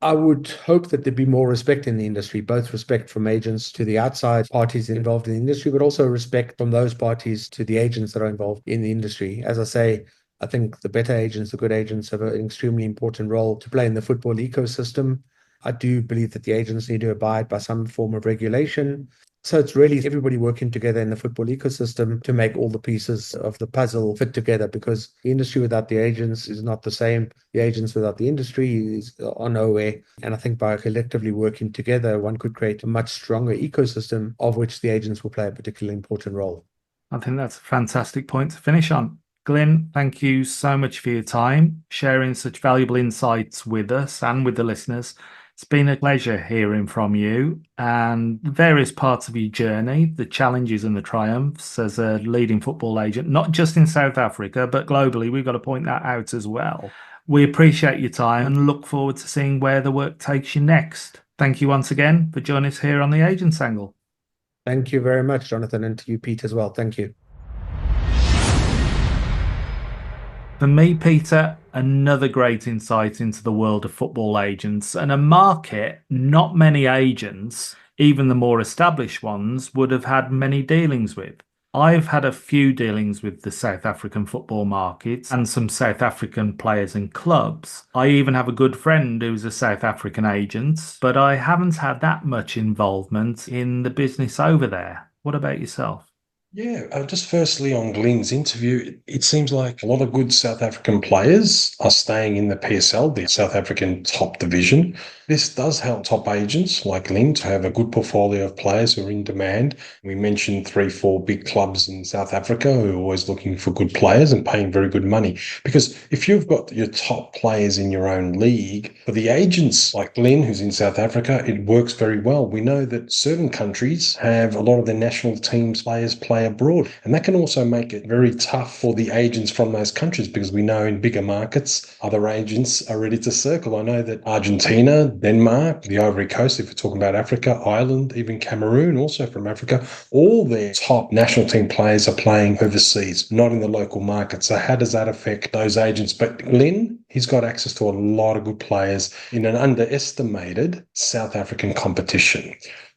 I would hope that there'd be more respect in the industry, both respect from agents to the outside parties involved in the industry, but also respect from those parties to the agents that are involved in the industry. As I say, I think the better agents, the good agents, have an extremely important role to play in the football ecosystem. I do believe that the agents need to abide by some form of regulation. So it's really everybody working together in the football ecosystem to make all the pieces of the puzzle fit together, because the industry without the agents is not the same. The agents without the industry are nowhere. And I think by collectively working together, one could create a much stronger ecosystem of which the agents will play a particularly important role. I think that's a fantastic point to finish on. Glyn, thank you so much for your time, sharing such valuable insights with us and with the listeners. It's been a pleasure hearing from you and the various parts of your journey, the challenges and the triumphs as a leading football agent, not just in South Africa, but globally. We've got to point that out as well. We appreciate your time and look forward to seeing where the work takes you next. Thank you once again for joining us here on the Agents Angle. Thank you very much, Jonathan, and to you, Pete, as well. Thank you. For me, Peter, another great insight into the world of football agents and a market not many agents, even the more established ones, would have had many dealings with. I've had a few dealings with the South African football market and some South African players and clubs. I even have a good friend who's a South African agent, but I haven't had that much involvement in the business over there. What about yourself? Yeah, just firstly on Glyn's interview, it seems like a lot of good South African players are staying in the PSL, the South African top division. This does help top agents like Glyn to have a good portfolio of players who are in demand. We mentioned 3, 4 big clubs in South Africa who are always looking for good players and paying very good money. Because if you've got your top players in your own league, for the agents like Glyn, who's in South Africa, it works very well. We know that certain countries have a lot of their national teams players play abroad, and that can also make it very tough for the agents from those countries because we know in bigger markets, other agents are ready to circle. I know that Argentina, Denmark, the Ivory Coast, if we're talking about Africa, Ireland, even Cameroon, also from Africa, all their top national team players are playing overseas, not in the local market. So how does that affect those agents? But Glyn, he's got access to a lot of good players in an underestimated South African competition.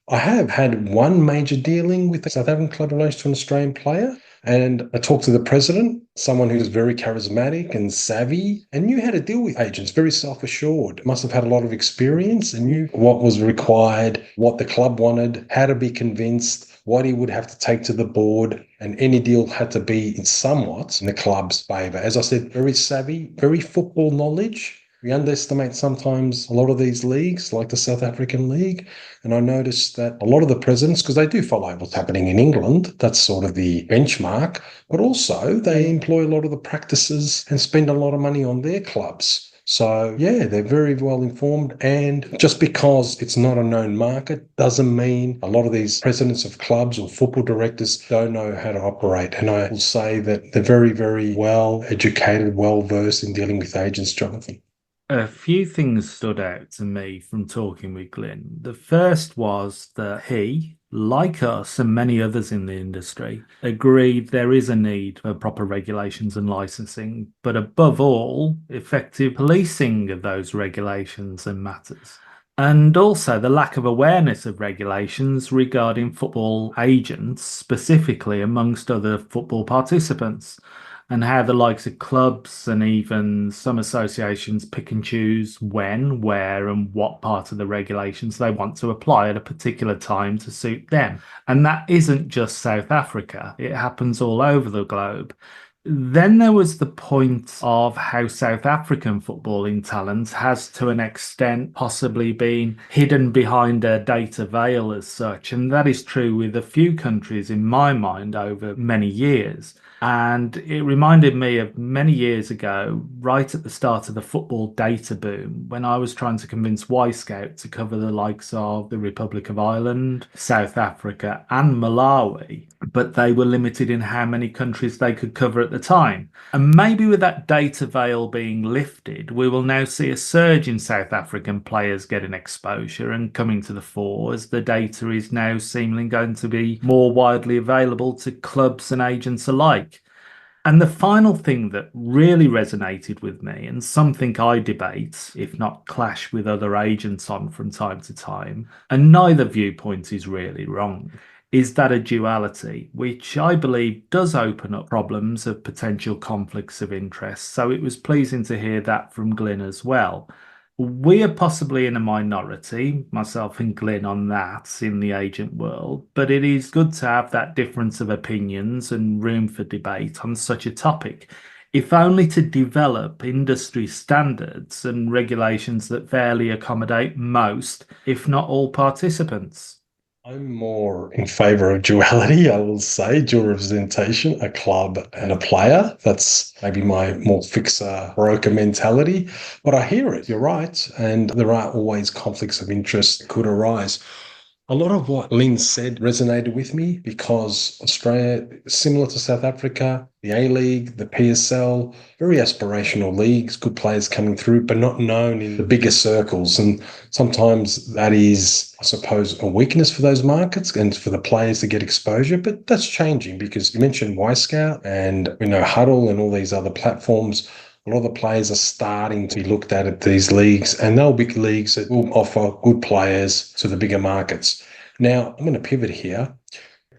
I have had one major dealing with the South African club in relation to an Australian player. And I talked to the president, someone who's very charismatic and savvy, and knew how to deal with agents, very self-assured, must have had a lot of experience and knew what was required, what the club wanted, how to be convinced, what he would have to take to the board, and any deal had to be in somewhat in the club's favour. As I said, very savvy, very football knowledge. We underestimate sometimes a lot of these leagues, like the South African League. And I noticed that a lot of the presidents, because they do follow what's happening in England, that's sort of the benchmark, but also they employ a lot of the practices and spend a lot of money on their clubs. So, yeah, they're very well informed. And just because it's not a known market doesn't mean a lot of these presidents of clubs or football directors don't know how to operate. And I will say that they're very, very well educated, well versed in dealing with agents, Jonathan. A few things stood out to me from talking with Glyn. The first was that he, like us and many others in the industry, agreed there is a need for proper regulations and licensing, but above all, effective policing of those regulations and matters. And also the lack of awareness of regulations regarding football agents, specifically amongst other football participants, and how the likes of clubs and even some associations pick and choose when, where, and what part of the regulations they want to apply at a particular time to suit them. And that isn't just South Africa, it happens all over the globe. Then there was the point of how South African footballing talent has, to an extent, possibly been hidden behind a data veil as such. And that is true with a few countries in my mind over many years. And it reminded me of many years ago, right at the start of the football data boom, when I was trying to convince Y-Scout to cover the likes of the Republic of Ireland, South Africa, and Malawi, but they were limited in how many countries they could cover at the time. And maybe with that data veil being lifted, we will now see a surge in South African players getting exposure and coming to the fore, as the data is now seemingly going to be more widely available to clubs and agents alike. And the final thing that really resonated with me, and something I debate, if not clash with other agents on from time to time, and neither viewpoint is really wrong, is that a duality, which I believe does open up problems of potential conflicts of interest. So it was pleasing to hear that from Glyn as well. We are possibly in a minority, myself and Glyn, on that in the agent world, but it is good to have that difference of opinions and room for debate on such a topic, if only to develop industry standards and regulations that fairly accommodate most, if not all, participants. I'm more in favour of duality, I will say, dual representation, a club and a player. That's maybe my more fixer broker mentality. But I hear it, you're right. And there are always conflicts of interest that could arise. A lot of what Lynn said resonated with me because Australia, similar to South Africa, the A-League, the PSL, very aspirational leagues, good players coming through, but not known in the bigger circles. And sometimes that is, I suppose, a weakness for those markets and for the players to get exposure. But that's changing because you mentioned Y-Scout and, Huddle and all these other platforms. A lot of the players are starting to be looked at these leagues, and they'll be leagues that will offer good players to the bigger markets. Now, I'm going to pivot here.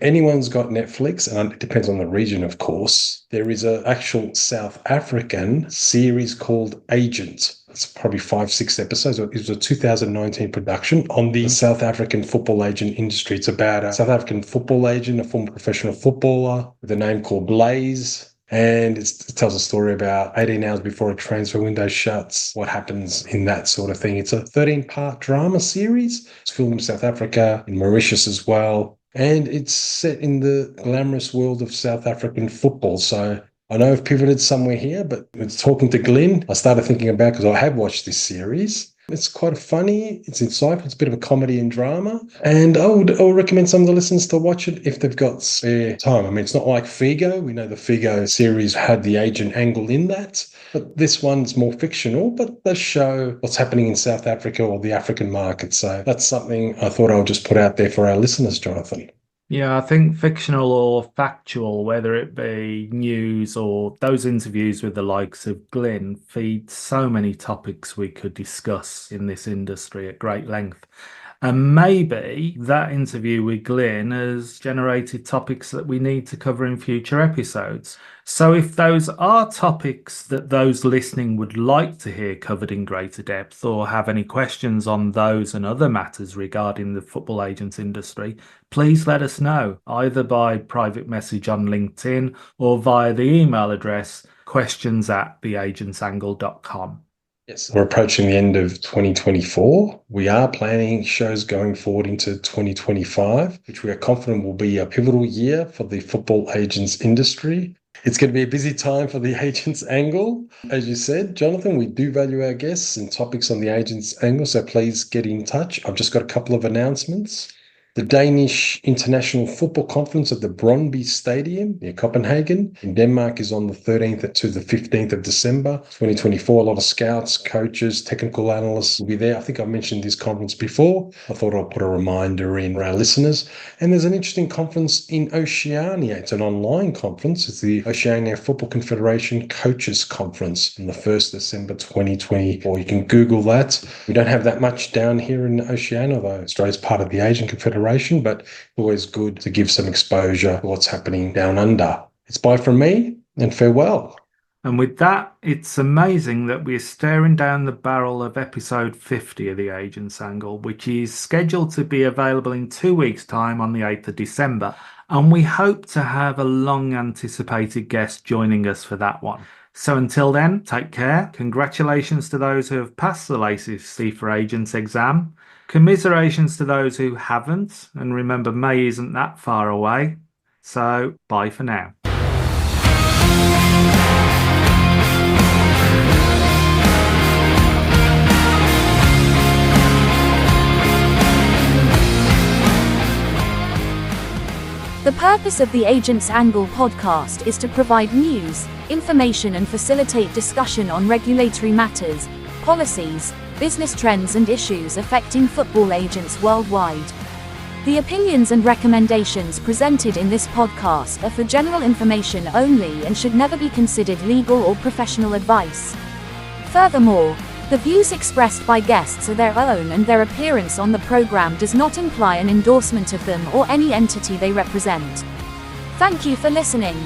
Anyone's got Netflix, and it depends on the region, of course. There is an actual South African series called Agent. It's probably 5-6 episodes. It was a 2019 production on the South African football agent industry. It's about a South African football agent, a former professional footballer with a name called Blaze. And it tells a story about 18 hours before a transfer window shuts, what happens in that sort of thing. It's a 13-part drama series. It's filmed in South Africa, in Mauritius as well. And it's set in the glamorous world of South African football. So I know I've pivoted somewhere here, but talking to Glyn, I started thinking about, because I have watched this series. It's quite funny, it's insightful, it's a bit of a comedy and drama. And I would recommend some of the listeners to watch it if they've got spare time. I mean, it's not like Figo. We know the Figo series had the agent angle in that. But this one's more fictional, but does show what's happening in South Africa or the African market. So that's something I thought I'll just put out there for our listeners, Jonathan. Yeah, I think fictional or factual, whether it be news or those interviews with the likes of Glyn, feed so many topics we could discuss in this industry at great length. And maybe that interview with Glyn has generated topics that we need to cover in future episodes. So if those are topics that those listening would like to hear covered in greater depth, or have any questions on those and other matters regarding the football agents industry, please let us know, either by private message on LinkedIn or via the email address questions@theagentsangle.com. Yes, we're approaching the end of 2024. We are planning shows going forward into 2025, which we are confident will be a pivotal year for the football agents industry. It's going to be a busy time for the Agents Angle. As you said, Jonathan, we do value our guests and topics on the Agents Angle, so please get in touch. I've just got a couple of announcements. The Danish International Football Conference at the Brøndby Stadium near Copenhagen in Denmark is on the 13th to the 15th of December 2024. A lot of scouts, coaches, technical analysts will be there. I think I mentioned this conference before. I thought I'll put a reminder in for our listeners. And there's an interesting conference in Oceania. It's an online conference. It's the Oceania Football Confederation Coaches Conference on the 1st December 2024. You can Google that. We don't have that much down here in Oceania, though Australia's part of the Asian Confederation. But always good to give some exposure to what's happening down under. It's bye from me and farewell. And with that, it's amazing that we're staring down the barrel of episode 50 of The Agents Angle, which is scheduled to be available in 2 weeks' time on the 8th of December. And we hope to have a long anticipated guest joining us for that one. So until then, take care. Congratulations to those who have passed the latest FIFA Agents exam. Commiserations to those who haven't, and remember, May isn't that far away. So, bye for now. The purpose of the Agents Angle podcast is to provide news, information and facilitate discussion on regulatory matters, policies, business trends and issues affecting football agents worldwide. The opinions and recommendations presented in this podcast are for general information only and should never be considered legal or professional advice. Furthermore, the views expressed by guests are their own and their appearance on the program does not imply an endorsement of them or any entity they represent. Thank you for listening.